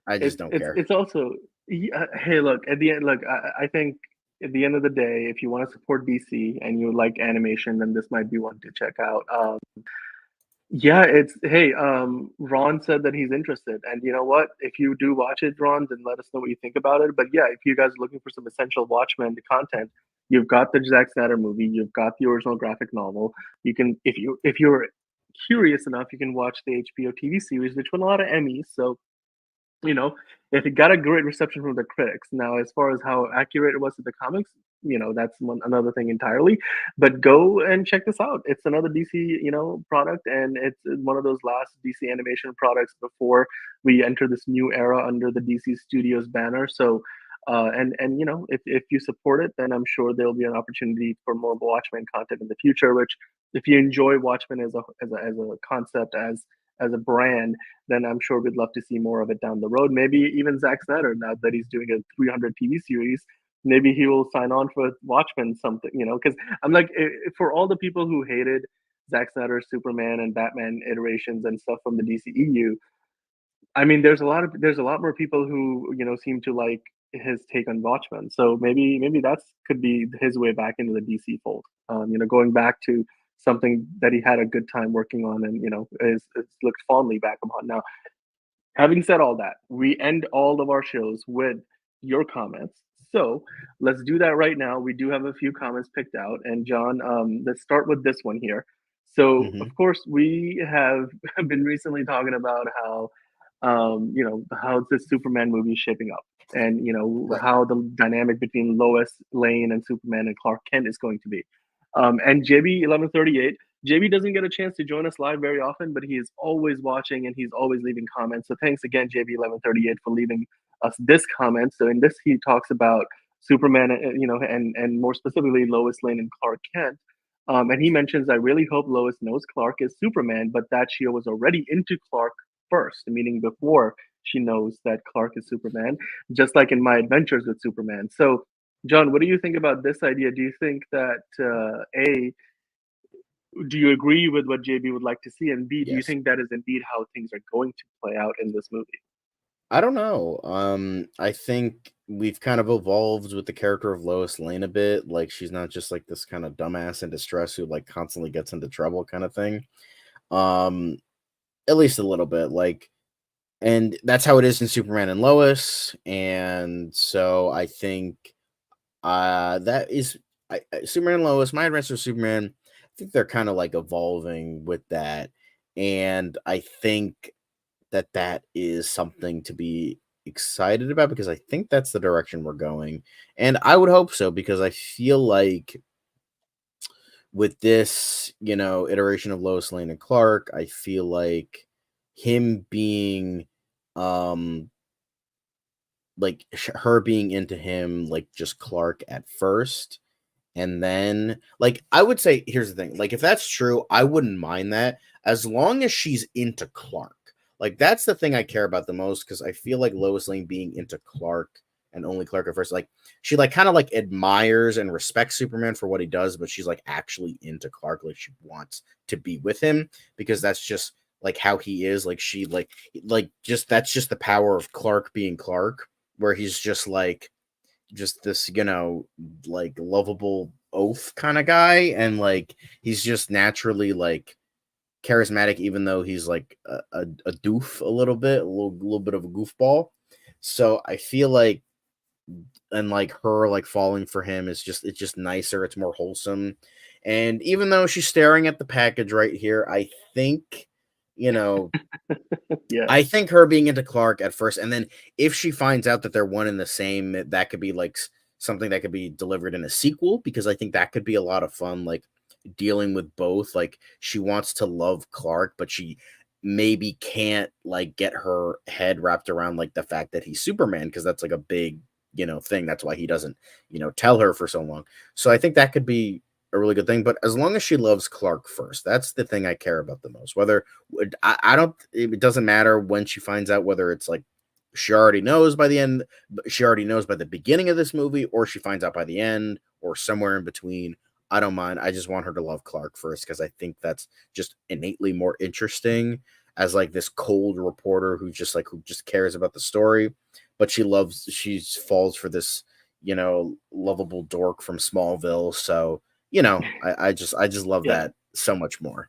[SPEAKER 2] I just don't care.
[SPEAKER 1] It's also hey, look, at the end, look, I think at the end of the day, if you want to support DC and you like animation, then this might be one to check out. Yeah, it's hey, Ron said that he's interested, and you know what? If you do watch it, Ron, then let us know what you think about it. But yeah, if you guys are looking for some essential Watchmen content, you've got the Zack Snyder movie, you've got the original graphic novel. You can, if you're curious enough, you can watch the HBO TV series, which won a lot of Emmys. So you know, if it got a great reception from the critics. Now, as far as how accurate it was to the comics, that's another thing entirely. But go and check this out. It's another DC, product, and it's one of those last DC animation products before we enter this new era under the DC Studios banner. So, and if you support it, then I'm sure there'll be an opportunity for more Watchmen content in the future. Which, if you enjoy Watchmen as a concept, as a brand, then I'm sure we'd love to see more of it down the road. Maybe even Zack Snyder, now that he's doing a 300 TV series, maybe he will sign on for Watchmen something, because I'm like, for all the people who hated Zack Snyder's Superman and Batman iterations and stuff from the DCEU, I mean, there's a lot more people who seem to like his take on Watchmen. So maybe that's could be his way back into the DC fold. Going back to something that he had a good time working on, and is looked fondly back upon. Now, having said all that, we end all of our shows with your comments. So let's do that right now. We do have a few comments picked out. And John, let's start with this one here. So, of
[SPEAKER 2] Hmm.
[SPEAKER 1] course, we have been recently talking about how the Superman movie is shaping up, and
[SPEAKER 2] Right.
[SPEAKER 1] how the dynamic between Lois Lane and Superman and Clark Kent is going to be. And JB1138, JB doesn't get a chance to join us live very often, but he is always watching and he's always leaving comments. So thanks again, JB1138, for leaving us this comment. So in this, he talks about Superman, and more specifically Lois Lane and Clark Kent. And he mentions, I really hope Lois knows Clark is Superman, but that she was already into Clark first, meaning before she knows that Clark is Superman, just like in My Adventures with Superman. So, John, what do you think about this idea? Do you think that do you agree with what JB would like to see, and B, do you
[SPEAKER 2] Yes.
[SPEAKER 1] think that is indeed how things are going to play out in this movie?
[SPEAKER 2] I don't know. I think we've kind of evolved with the character of Lois Lane a bit. Like, she's not just like this kind of dumbass in distress who like constantly gets into trouble kind of thing. Um, at least a little bit. Like, and that's how it is in Superman and Lois. And so I think that is, Superman and Lois, My Adventures with Superman, I think they're kind of like evolving with that, and I think that that is something to be excited about because I think that's the direction we're going, and I would hope so because I feel like with this, iteration of Lois Lane and Clark, I feel like him being, um, her being into him, like just Clark at first, and then, like, I would say, here's the thing, like, if that's true, I wouldn't mind that as long as she's into Clark. Like, that's the thing I care about the most because I feel like Lois Lane being into Clark and only Clark at first, like, she, like, kind of, like, admires and respects Superman for what he does, but she's, like, actually into Clark. Like, she wants to be with him because that's just, like, how he is. Like, she, just, that's just the power of Clark being Clark, where he's just, like, just this, like lovable oaf kind of guy, and like he's just naturally like charismatic, even though he's like a doof a little bit of a goofball. So I feel like, and like her like falling for him is just, it's just nicer, it's more wholesome. And even though she's staring at the package right here, think, you know,
[SPEAKER 1] Yeah.
[SPEAKER 2] I think her being into Clark at first, and then if she finds out that they're one and the same, that could be like something that could be delivered in a sequel, because I think that could be a lot of fun, like dealing with both. Like she wants to love Clark, but she maybe can't like get her head wrapped around like the fact that he's Superman, because that's like a big, thing. That's why he doesn't, tell her for so long. So I think that could be a really good thing. But as long as she loves Clark first, that's the thing I care about the most. Whether I don't, it doesn't matter when she finds out, whether it's like she already knows by the end, she already knows by the beginning of this movie, or she finds out by the end, or somewhere in between. I don't mind. I just want her to love Clark first because I think that's just innately more interesting as like this cold reporter who just cares about the story, but she falls for this, lovable dork from Smallville. So, I just love
[SPEAKER 1] Yeah.
[SPEAKER 2] that so much more.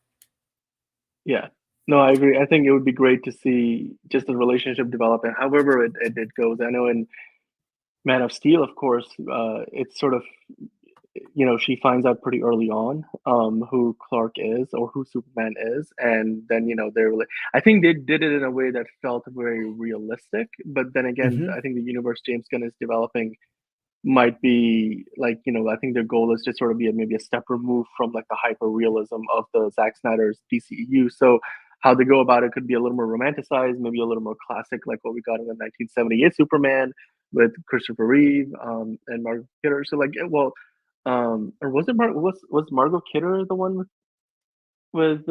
[SPEAKER 1] Yeah. No, I agree. I think it would be great to see just the relationship develop and however it goes. I know in Man of Steel, of course, it's sort of, she finds out pretty early on who Clark is or who Superman is, and then they're really. I think they did it in a way that felt very realistic, but then again,
[SPEAKER 2] Hmm.
[SPEAKER 1] I think the universe James Gunn is developing might be like, I think their goal is to sort of be maybe a step removed from like the hyper realism of the Zack Snyder's DCEU. So how they go about it could be a little more romanticized, maybe a little more classic, like what we got in the 1978 Superman with Christopher Reeve and Margot Kidder. So like, well, or was it was Margot Kidder the one with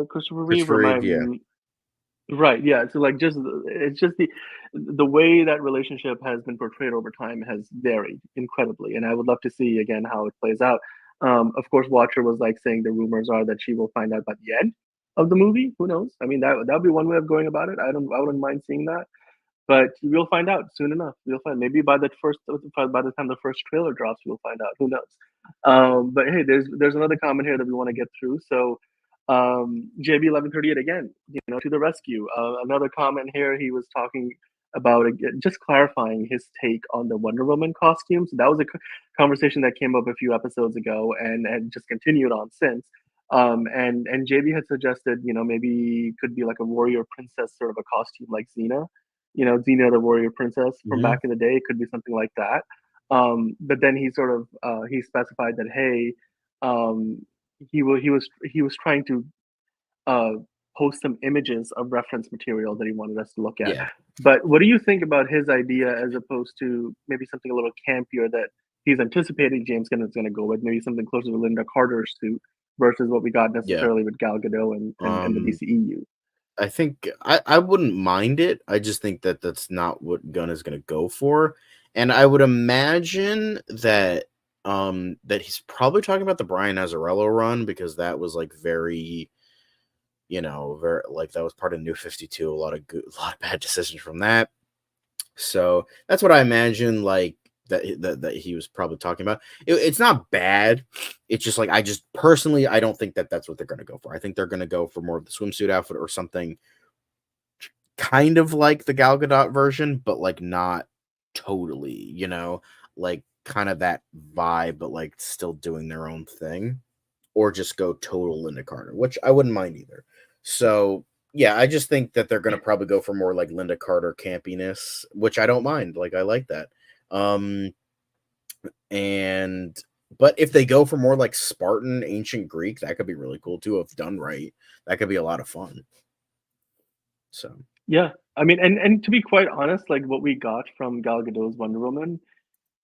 [SPEAKER 1] Christopher Reeve, or
[SPEAKER 2] Christopher
[SPEAKER 1] am I
[SPEAKER 2] Reeve, yeah.
[SPEAKER 1] right, yeah, so, like, just it's just the way that relationship has been portrayed over time has varied incredibly, and I would love to see again how it plays out. Of course, Watcher was, like, saying the rumors are that she will find out by the end of the movie, who knows? I mean, that'd be one way of going about it, I wouldn't mind seeing that, but we'll find out soon enough. We'll find maybe by the time the first trailer drops, we'll find out. Who knows? But hey, there's another comment here that we want to get through. So JB 1138 again, to the rescue. Another comment here. He was talking about just clarifying his take on the Wonder Woman costume. So that was a conversation that came up a few episodes ago and just continued on since. And JB had suggested, maybe could be like a warrior princess sort of a costume like Xena, Xena the warrior princess from
[SPEAKER 2] Hmm.
[SPEAKER 1] back in the day. It could be something like that. But then he sort of he specified that hey, um, he was trying to uh, post some images of reference material that he wanted us to look at.
[SPEAKER 2] Yeah.
[SPEAKER 1] But what do you think about his idea as opposed to maybe something a little campier that he's anticipating James Gunn is going to go with? Maybe something closer to Linda Carter's suit versus what we got
[SPEAKER 2] Yeah.
[SPEAKER 1] necessarily with Gal Gadot and the
[SPEAKER 2] Um,
[SPEAKER 1] DCEU.
[SPEAKER 2] I think I wouldn't mind it. I just think that that's not what Gunn is going to go for, and I would imagine that that he's probably talking about the Brian Azzarello run, because that was like very, very like that was part of New 52. A lot of a lot of bad decisions from that. So that's what I imagine, like that he was probably talking about. It's not bad. It's just like, I just personally, I don't think that that's what they're going to go for. I think they're going to go for more of the swimsuit outfit or something kind of like the Gal Gadot version, but like not totally. Like kind of that vibe, but like still doing their own thing, or just go total Linda Carter, which I wouldn't mind either. So yeah, I just think that they're gonna probably go for more like Linda Carter campiness, which I don't mind. Like I like that. Um and but if they go for more like Spartan ancient Greek, that could be really cool too if done right. That could be a lot of fun. So
[SPEAKER 1] Yeah, I mean, and to be quite honest, like what we got from Gal Gadot's Wonder Woman,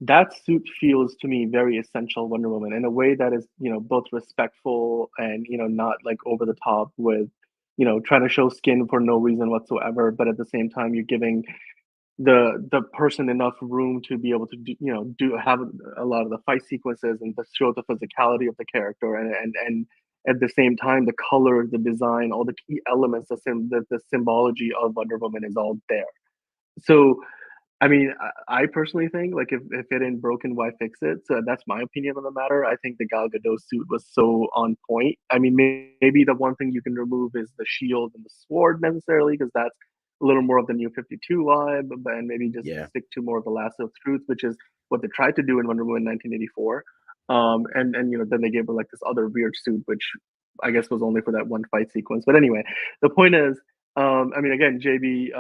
[SPEAKER 1] that suit feels to me very essential Wonder Woman in a way that is, both respectful and, not like over the top with, trying to show skin for no reason whatsoever. But at the same time, you're giving the person enough room to be able to do have a lot of the fight sequences and to show the physicality of the character, and at the same time the color, the design, all the key elements, the symbology of Wonder Woman is all there. So I mean, I personally think like if it ain't broken, why fix it? So that's my opinion on the matter. I think the Gal Gadot suit was so on point. I mean, maybe the one thing you can remove is the shield and the sword necessarily, because that's a little more of the New 52 vibe, and maybe just
[SPEAKER 2] yeah.
[SPEAKER 1] stick to more of the lasso of truth, which is what they tried to do in Wonder Woman 1984. And then they gave her like this other weird suit, which I guess was only for that one fight sequence. But anyway, the point is, I mean, again, JB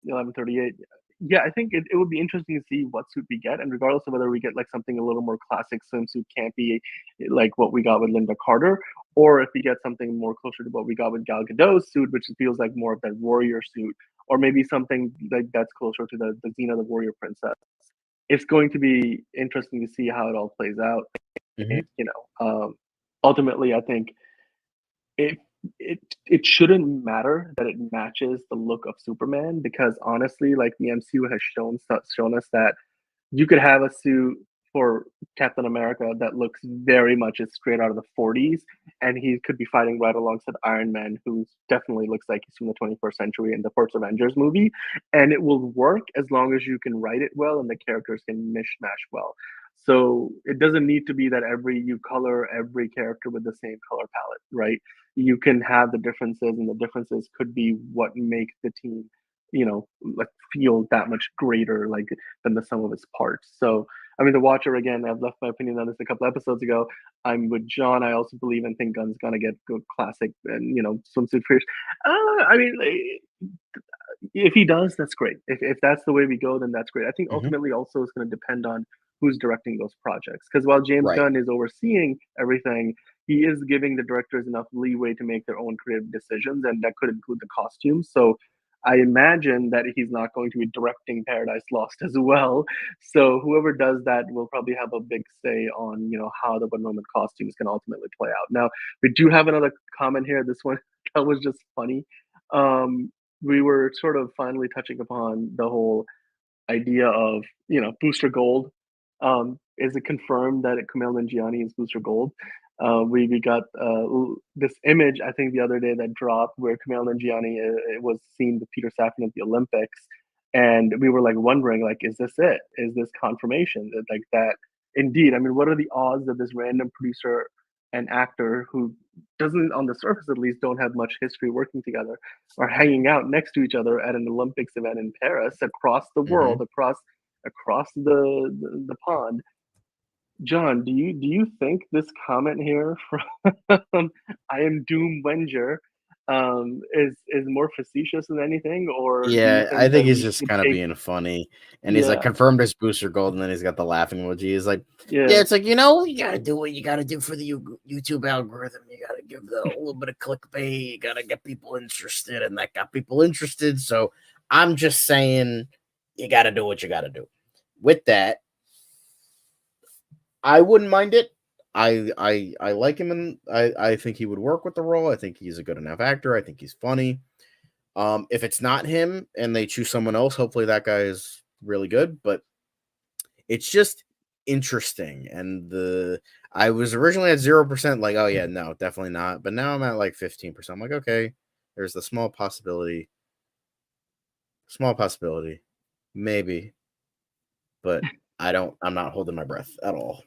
[SPEAKER 1] 1138, yeah, I think it would be interesting to see what suit we get, and regardless of whether we get like something a little more classic swimsuit campy, like what we got with Linda Carter, or if we get something more closer to what we got with Gal Gadot's suit, which feels like more of that warrior suit, or maybe something like that's closer to the Xena the Warrior Princess. It's going to be interesting to see how it all plays out.
[SPEAKER 2] Hmm.
[SPEAKER 1] Ultimately, I think it it shouldn't matter that it matches the look of Superman, because honestly, like the MCU has shown us that you could have a suit for Captain America that looks very much as straight out of the 40s, and he could be fighting right alongside Iron Man, who definitely looks like he's from the 21st century in the first Avengers movie, and it will work as long as you can write it well and the characters can mishmash well. So it doesn't need to be that you color every character with the same color palette, right? You can have the differences, and the differences could be what make the team, like feel that much greater, like than the sum of its parts. So, I mean, The Watcher, again, I've left my opinion on this a couple episodes ago. I'm with John. I also believe and think Gunn's gonna get good classic and swimsuit fish. I mean, if he does, that's great. If that's the way we go, then that's great. I think
[SPEAKER 2] Hmm.
[SPEAKER 1] ultimately also it's going to depend on who's directing those projects. Because while James
[SPEAKER 2] Right.
[SPEAKER 1] Gunn is overseeing everything, he is giving the directors enough leeway to make their own creative decisions, and that could include the costumes. So I imagine that he's not going to be directing Paradise Lost as well. So whoever does that will probably have a big say on how the Wonder Woman costumes can ultimately play out. Now we do have another comment here. This one that was just funny. Um, we were sort of finally touching upon the whole idea of Booster Gold. Is it confirmed that Kumail Nanjiani is Booster Gold? We got this image, I think, the other day that dropped where Kumail Nanjiani was seen with Peter Safran at the Olympics, and we were like wondering, like, is this it? Is this confirmation that like that? Indeed, I mean, what are the odds that this random producer and actor who doesn't, on the surface at least, don't have much history working together, are hanging out next to each other at an Olympics event in Paris, across the
[SPEAKER 2] Hmm.
[SPEAKER 1] world, across the pond? John, do you think this comment here from I am Doom Wenger is more facetious than anything, or do you
[SPEAKER 2] Yeah, I
[SPEAKER 1] think
[SPEAKER 2] think
[SPEAKER 1] that
[SPEAKER 2] he's
[SPEAKER 1] we
[SPEAKER 2] just
[SPEAKER 1] should
[SPEAKER 2] kind of
[SPEAKER 1] take?
[SPEAKER 2] being funny, and he's like
[SPEAKER 1] Yeah,
[SPEAKER 2] confirmed as Booster Gold, and then he's got the laughing emoji. He's like, yeah,
[SPEAKER 1] yeah.
[SPEAKER 2] it's like you gotta do what you gotta do for the YouTube algorithm. You gotta give the a little bit of clickbait. You gotta get people interested, and that got people interested. So I'm just saying, you gotta do what you gotta do. With that, I wouldn't mind it. I like him, and I think he would work with the role. I think he's a good enough actor. I think he's funny. If it's not him and they choose someone else, hopefully that guy is really good. But it's just interesting. And the I was originally at 0%, like, oh yeah, no, definitely not. But now I'm at like 15%. I'm like, okay, there's the small possibility, maybe, but I'm not holding my breath at all.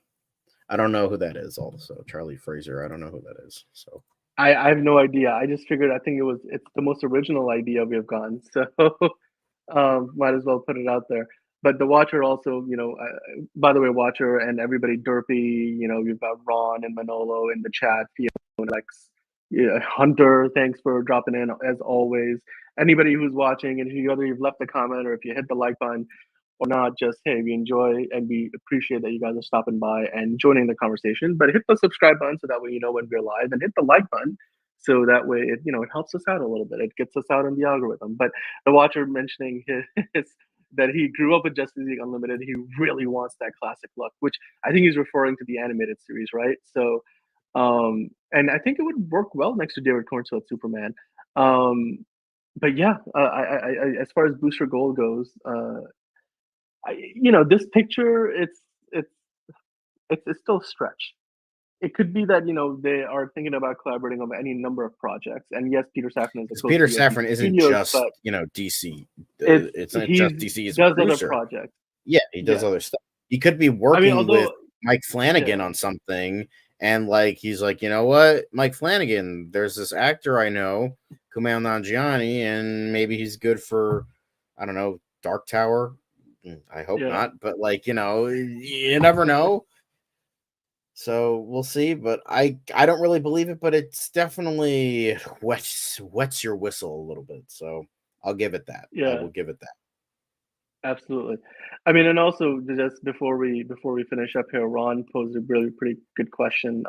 [SPEAKER 2] I don't know who that is. Also, Charlie Fraser. I don't know who that is. So
[SPEAKER 1] I have no idea. I just figured, I think it's the most original idea we have gotten, so might as well put it out there. but the Watcher also, by the way, Watcher and everybody, Derpy, you've got Ron and Manolo in the chat, Fiona, Lex, yeah, Hunter, thanks for dropping in as always. Anybody who's watching, and whether you've left a comment or if you hit the like button or not, just hey, we enjoy and we appreciate that you guys are stopping by and joining the conversation. But hit the subscribe button so that way you know when we're live, and hit the like button so that way it helps us out a little bit. It gets us out in the algorithm. But the Watcher mentioning his that he grew up with Justice League Unlimited. He really wants that classic look, which I think he's referring to the animated series, right? So, and I think it would work well next to David Cornswell's Superman. But yeah, as far as Booster Gold goes, this picture, it's still a stretch. It could be that they are thinking about collaborating on any number of projects, and yes, Peter Safran is a
[SPEAKER 2] Peter
[SPEAKER 1] co-CEO of
[SPEAKER 2] Safran
[SPEAKER 1] DC
[SPEAKER 2] isn't
[SPEAKER 1] Studios,
[SPEAKER 2] just
[SPEAKER 1] but
[SPEAKER 2] DC.
[SPEAKER 1] it's
[SPEAKER 2] It's not
[SPEAKER 1] he
[SPEAKER 2] just DC. He's a
[SPEAKER 1] does other
[SPEAKER 2] producer.
[SPEAKER 1] projects.
[SPEAKER 2] Yeah, he does
[SPEAKER 1] Yeah.
[SPEAKER 2] other stuff. He could be working with
[SPEAKER 1] although
[SPEAKER 2] Mike Flanagan on something, and he's like, you know what, Mike Flanagan, there's this actor I know, Kumail Nanjiani, and maybe he's good for, I don't know, Dark Tower. I hope not, but you never know. So we'll see, but I don't really believe it, but it's definitely wets your whistle a little bit. So I'll give it that.
[SPEAKER 1] Yeah.
[SPEAKER 2] I will give it that.
[SPEAKER 1] Absolutely. I mean, and also just before we finish up here, Ron posed a really pretty good question,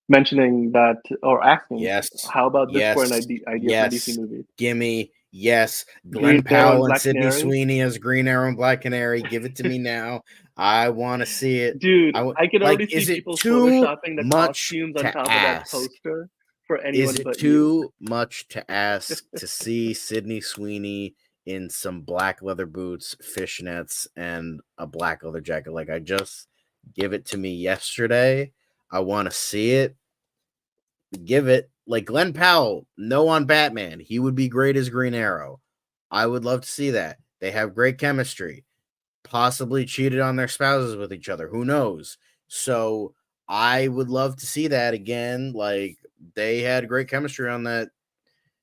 [SPEAKER 1] mentioning that or asking,
[SPEAKER 2] yes,
[SPEAKER 1] how about this for an
[SPEAKER 2] yes,
[SPEAKER 1] idea
[SPEAKER 2] yes,
[SPEAKER 1] for a DC movie?
[SPEAKER 2] Gimme, yes,
[SPEAKER 1] Green
[SPEAKER 2] Glenn
[SPEAKER 1] Arrow and
[SPEAKER 2] Powell and
[SPEAKER 1] Black
[SPEAKER 2] Sydney
[SPEAKER 1] Canary?
[SPEAKER 2] Sweeney as Green Arrow and Black Canary. Give it to me now. I want to see it.
[SPEAKER 1] Dude, I can already see
[SPEAKER 2] is it
[SPEAKER 1] people
[SPEAKER 2] too
[SPEAKER 1] photoshopping the
[SPEAKER 2] much
[SPEAKER 1] costumes on
[SPEAKER 2] to
[SPEAKER 1] top of that
[SPEAKER 2] ask?
[SPEAKER 1] poster for
[SPEAKER 2] Is
[SPEAKER 1] anyone
[SPEAKER 2] it
[SPEAKER 1] but you.
[SPEAKER 2] too much to ask to see Sydney Sweeney in some black leather boots, fishnets, and a black leather jacket? I just give it to me yesterday. I want to see it. Give it. Glenn Powell, no on Batman. He would be great as Green Arrow. I would love to see that. They have great chemistry. Possibly cheated on their spouses with each other. Who knows? So I would love to see that again. They had great chemistry on that.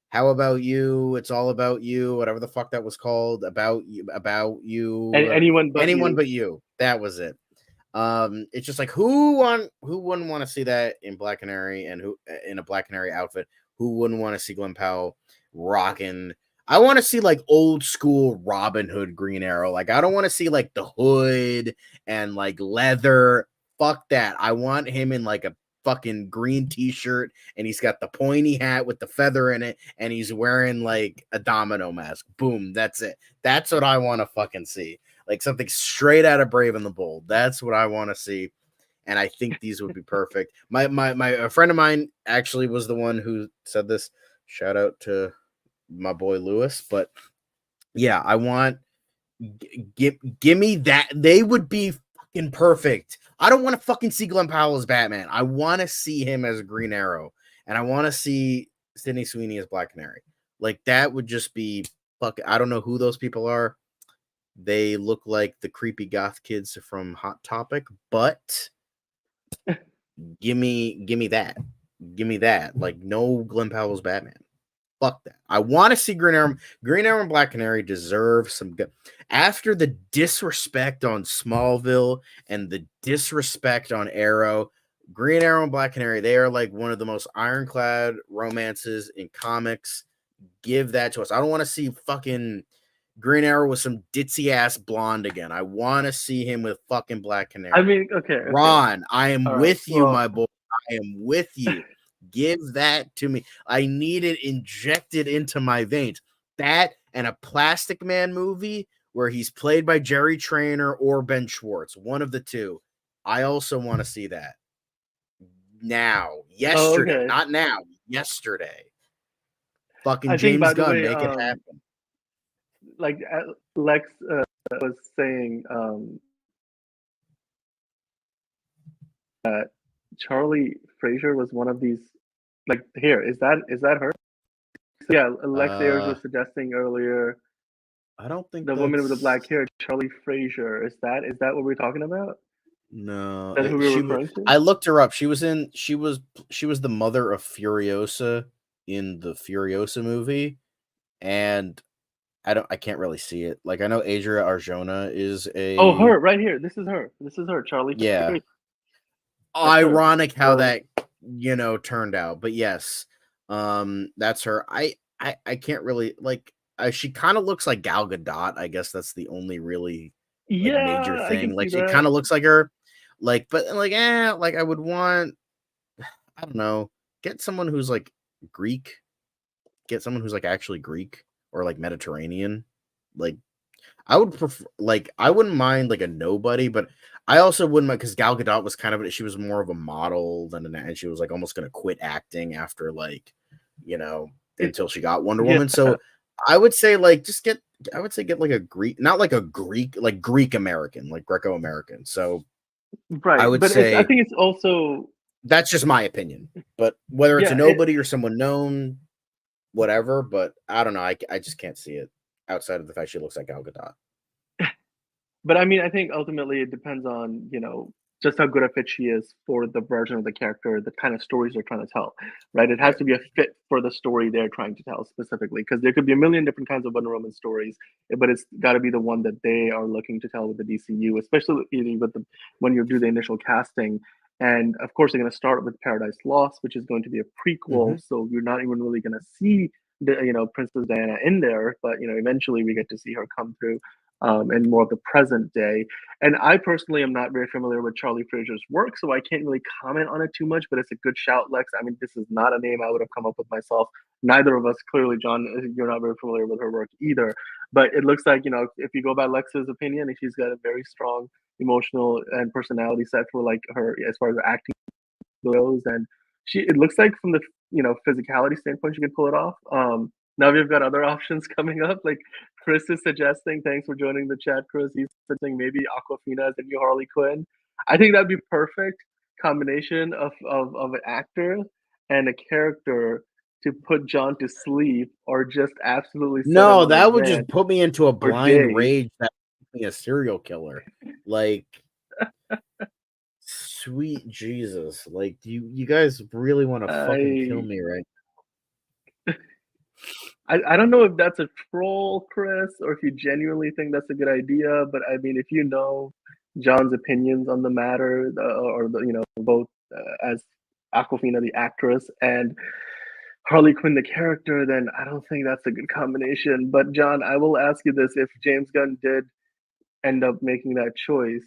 [SPEAKER 2] How About You? It's All About You. Whatever the fuck that was called. About you.
[SPEAKER 1] Anyone but
[SPEAKER 2] you. That was it. It's just who wouldn't want to see that in Black Canary, and who in a Black Canary outfit? Who wouldn't want to see Glenn Powell rocking? I want to see old school Robin Hood Green Arrow. I don't want to see the hood and leather. Fuck that. I want him in a fucking green t-shirt, and he's got the pointy hat with the feather in it, and he's wearing a domino mask. Boom, that's it. That's what I want to fucking see. Something straight out of Brave and the Bold. That's what I want to see. And I think these would be perfect. A friend of mine actually was the one who said this. Shout out to my boy Lewis. But yeah, I want give me that. They would be fucking perfect. I don't want to fucking see Glenn Powell as Batman. I want to see him as Green Arrow. And I want to see Sydney Sweeney as Black Canary. That would just be I don't know who those people are. They look like the creepy goth kids from Hot Topic, but give me that. Give me that. No Glenn Powell's Batman. Fuck that. I want to see Green Arrow. Green Arrow and Black Canary deserve some good. After the disrespect on Smallville and the disrespect on Arrow, Green Arrow and Black Canary, they are one of the most ironclad romances in comics. Give that to us. I don't want to see fucking Green Arrow with some ditzy ass blonde again. I want to see him with fucking Black Canary.
[SPEAKER 1] I mean, okay.
[SPEAKER 2] Ron, I am with you,
[SPEAKER 1] well,
[SPEAKER 2] my boy. I am with you. Give that to me. I need it injected into my veins. That and a Plastic Man movie where he's played by Jerry Trainer or Ben Schwartz, one of the two. I also want to see that now, yesterday, not now, yesterday. Fucking James Gunn, make it happen.
[SPEAKER 1] Lex was saying that Charlie Fraser was one of these. Here, is that her? Yeah, Lex Ayers was suggesting earlier.
[SPEAKER 2] I don't think
[SPEAKER 1] the woman with the black hair, Charlie Fraser. Is that what we're talking about?
[SPEAKER 2] No,
[SPEAKER 1] is that who we're referring to?
[SPEAKER 2] I looked her up. She was the mother of Furiosa in the Furiosa movie, and I can't really see it. Like I know Adria Arjona is
[SPEAKER 1] Oh,
[SPEAKER 2] a
[SPEAKER 1] her right here. This is her. This is her. Charlie
[SPEAKER 2] yeah.
[SPEAKER 1] Free. That's her.
[SPEAKER 2] Ironic how
[SPEAKER 1] So
[SPEAKER 2] that turned out, but yes, that's her. I can't really like. She kind of looks like Gal Gadot. I guess that's the only really like major
[SPEAKER 1] yeah, I can
[SPEAKER 2] thing.
[SPEAKER 1] see
[SPEAKER 2] Like she
[SPEAKER 1] that.
[SPEAKER 2] kind of looks like her. Like, but like, like I would want. I don't know. Get someone who's like Greek. Get someone who's like actually Greek or like Mediterranean. Like I would prefer, like, I wouldn't mind like a nobody, but I also wouldn't mind because Gal Gadot was kind of, she was more of a model than and she was like almost going to quit acting after like, you know,
[SPEAKER 1] It,
[SPEAKER 2] until she got Wonder
[SPEAKER 1] yeah,
[SPEAKER 2] Woman. So I would say like just get, I would say get like a Greek, not like a Greek, like Greek American, like Greco American. So I
[SPEAKER 1] right.
[SPEAKER 2] would
[SPEAKER 1] But it's I
[SPEAKER 2] say
[SPEAKER 1] think it's also
[SPEAKER 2] that's just my opinion. But whether it's a
[SPEAKER 1] yeah.
[SPEAKER 2] nobody or someone known, whatever. But I don't know. I just can't see it outside of the fact she looks like Gal Gadot.
[SPEAKER 1] But I mean, I think ultimately it depends on, just how good a fit she is for the version of the character, the kind of stories they're trying to tell, right? It has
[SPEAKER 2] Right.
[SPEAKER 1] to be a fit for the story they're trying to tell specifically, because there could be a million different kinds of Wonder Woman stories, but it's got to be the one that they are looking to tell with the DCU, especially with when you do the initial casting. And of course, they're going to start with Paradise Lost, which is going to be a
[SPEAKER 2] Mm-hmm.
[SPEAKER 1] prequel, so you're not even really going to see the Princess Diana in there, but eventually we get to see her come through in more of the present day. And I personally am not very familiar with Charlie Frazier's work, so I can't really comment on it too much. But it's a good shout, Lex. I mean, this is not a name I would have come up with myself. Neither of us, clearly, John, you're not very familiar with her work either. But it looks like if you go by Lex's opinion, she's got a very strong emotional and personality set for like her as far as acting goes, and it looks like from the physicality standpoint, she can pull it off. Now we've got other options coming up. Like Chris is suggesting, thanks for joining the chat, Chris. He's suggesting maybe Aquafina as the new Harley Quinn. I think that'd be perfect combination of an actor and a character to put John to sleep or just absolutely set him
[SPEAKER 2] No,
[SPEAKER 1] on a
[SPEAKER 2] that would just
[SPEAKER 1] rant
[SPEAKER 2] put me into a
[SPEAKER 1] for
[SPEAKER 2] blind
[SPEAKER 1] days.
[SPEAKER 2] rage that makes me a serial killer. Like, sweet Jesus. Like, you guys really want to fucking kill
[SPEAKER 1] I
[SPEAKER 2] me, right?
[SPEAKER 1] I don't know if that's a troll, Chris, or if you genuinely think that's a good idea. But I mean, if you know John's opinions on the matter, or both as Aquafina the actress and Harley Quinn the character, then I don't think that's a good combination. But John, I will ask you this: if James Gunn did end up making that choice,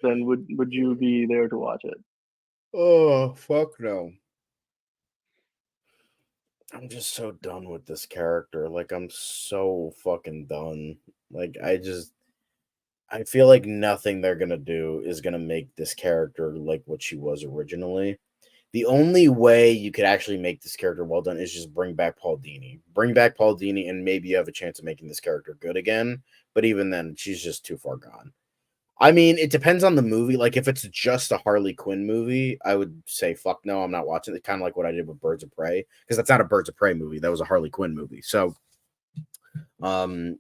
[SPEAKER 1] then would you be there to watch it?
[SPEAKER 2] Oh, fuck no. I'm just so done with this character. Like, I'm so fucking done. Like, I feel like nothing they're gonna do is gonna make this character like what she was originally. The only way you could actually make this character well done is just bring back Paul Dini. Bring back Paul Dini, and maybe you have a chance of making this character good again. But even then, she's just too far gone. I mean, it depends on the movie. Like, if it's just a Harley Quinn movie, I would say, fuck no, I'm not watching it. Kind of like what I did with Birds of Prey, because that's not a Birds of Prey movie. That was a Harley Quinn movie. So, um,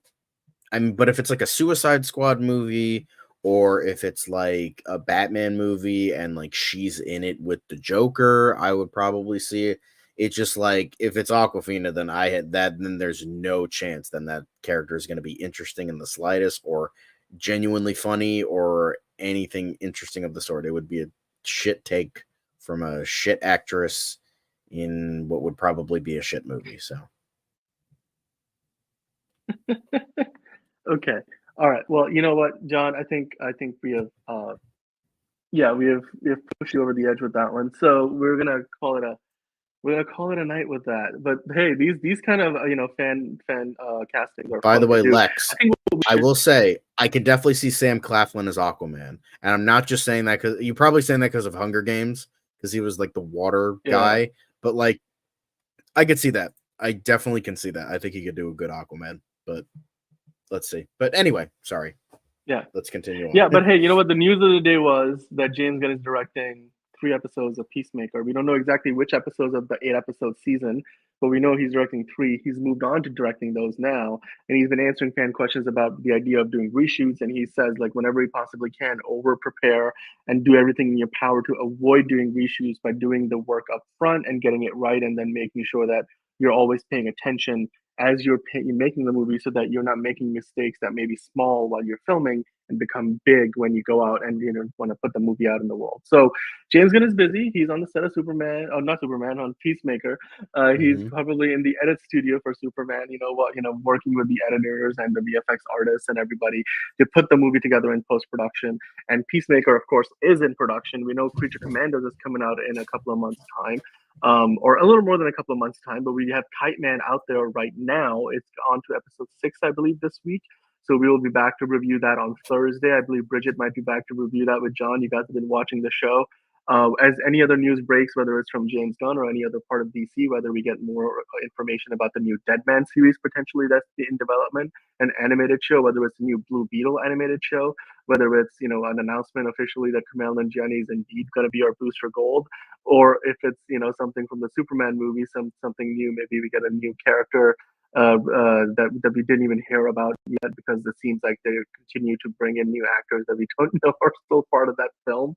[SPEAKER 2] I mean, but if it's like a Suicide Squad movie, or if it's like a Batman movie and like she's in it with the Joker, I would probably see it. It's just like if it's Aquafina, then I had that. Then there's no chance. Then that character is going to be interesting in the slightest, or genuinely funny, or anything interesting of the sort. It would be a shit take from a shit actress in what would probably be a shit movie. So.
[SPEAKER 1] Okay. All right. Well, you know what, John? I think we have yeah, we have pushed you over the edge with that one. So we're gonna call it a night with that. But hey, these kind of fan castings are
[SPEAKER 2] By the
[SPEAKER 1] fun to
[SPEAKER 2] way,
[SPEAKER 1] do.
[SPEAKER 2] Lex,
[SPEAKER 1] I think what we
[SPEAKER 2] I
[SPEAKER 1] should
[SPEAKER 2] will say I could definitely see Sam Claflin as Aquaman, and I'm not just saying that because you're probably saying that because of Hunger Games, because he was like the water
[SPEAKER 1] yeah
[SPEAKER 2] guy. But like, I could see that. I definitely can see that. I think he could do a good Aquaman. But let's see. But anyway, sorry.
[SPEAKER 1] yeah
[SPEAKER 2] Let's continue on.
[SPEAKER 1] Yeah, but hey, you know what? The news of the day was that James Gunn is directing 3 episodes of Peacemaker. We don't know exactly which episodes of the 8 episode season, but we know he's directing three. He's moved on to directing those now, and he's been answering fan questions about the idea of doing reshoots. And he says, like, whenever he possibly can, over prepare and do everything in your power to avoid doing reshoots by doing the work up front and getting it right, and then making sure that you're always paying attention as you're making the movie, so that you're not making mistakes that may be small while you're filming and become big when you go out and want to put the movie out in the world. So James Gunn is busy. He's on the set of Superman, or not Superman, on Peacemaker. He's
[SPEAKER 2] Hmm.
[SPEAKER 1] probably in the edit studio for Superman. Working with the editors and the VFX artists and everybody to put the movie together in post production. And Peacemaker, of course, is in production. We know Creature Commandos is coming out in a couple of months' time, or a little more than a couple of months' time. But we have Kite Man out there right now. It's on to episode 6, I believe, this week. So we will be back to review that on Thursday. I believe Bridget might be back to review that with John. You guys have been watching the show. As any other news breaks, whether it's from James Gunn or any other part of DC, whether we get more information about the new Deadman series potentially that's in development, an animated show, whether it's a new Blue Beetle animated show, whether it's an announcement officially that Kumail Nanjiani is indeed going to be our Booster Gold, or if it's something from the Superman movie, something new. Maybe we get a new character that we didn't even hear about yet, because it seems like they continue to bring in new actors that we don't know are still part of that film.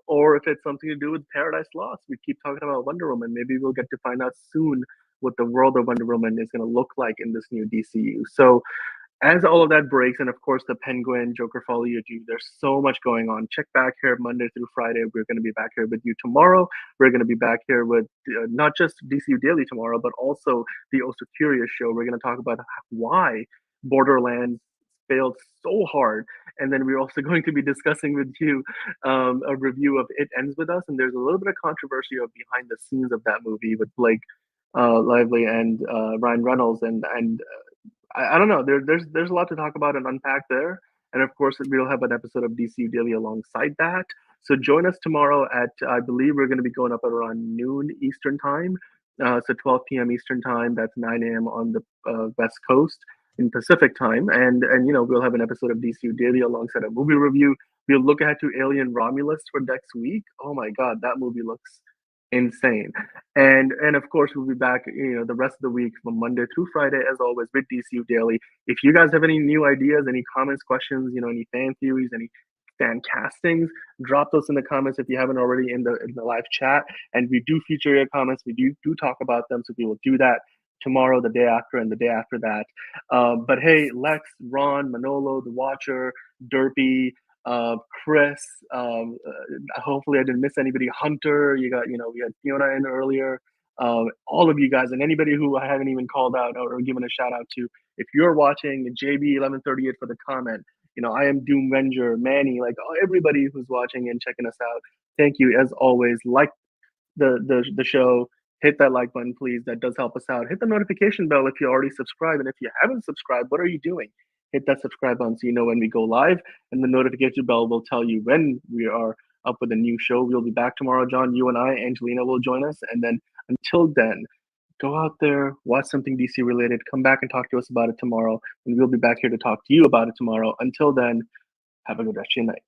[SPEAKER 1] Or if it's something to do with Paradise Lost. We keep talking about Wonder Woman. Maybe we'll get to find out soon what the world of Wonder Woman is going to look like in this new DCU. So as all of that breaks, and of course the Penguin, Joker Foliage, there's so much going on. Check back here Monday through Friday. We're going to be back here with you tomorrow. We're going to be back here with not just DCU Daily tomorrow, but also the Also Curious show. We're going to talk about why Borderlands failed so hard. And then we're also going to be discussing with you a review of It Ends With Us. And there's a little bit of controversy of behind the scenes of that movie with Blake Lively and Ryan Reynolds, and I don't know. There's a lot to talk about and unpack there. And of course, we'll have an episode of DCU Daily alongside that. So join us tomorrow at, I believe we're going to be going up at around noon Eastern time. So 12 p.m. Eastern time. That's 9 a.m. on the West Coast in Pacific time. And we'll have an episode of DCU Daily alongside a movie review. We'll look ahead to Alien Romulus for next week. Oh my God, that movie looks insane. And of course we'll be back the rest of the week from Monday through Friday as always with DCU Daily. If you guys have any new ideas, any comments, questions, any fan theories, any fan castings, drop those in the comments if you haven't already in the live chat. And we do feature your comments. We do talk about them, so we will do that tomorrow, the day after, and the day after that. But hey, Lex, Ron, Manolo, the Watcher, Derpy, Chris. Hopefully, I didn't miss anybody. Hunter, you got, we had Fiona in earlier. All of you guys, and anybody who I haven't even called out or given a shout out to. If you're watching, JB1138 for the comment. I am Doom Venger, Manny, like everybody who's watching and checking us out. Thank you as always. Like the show, hit that like button, please. That does help us out. Hit the notification bell if you already subscribed, and if you haven't subscribed, what are you doing? Hit that subscribe button so you know when we go live, and the notification bell will tell you when we are up with a new show. We'll be back tomorrow, John. You and I, Angelina will join us, and then until then, go out there, watch something DC related, come back and talk to us about it tomorrow, and we'll be back here to talk to you about it tomorrow. Until then, have a good rest of your night.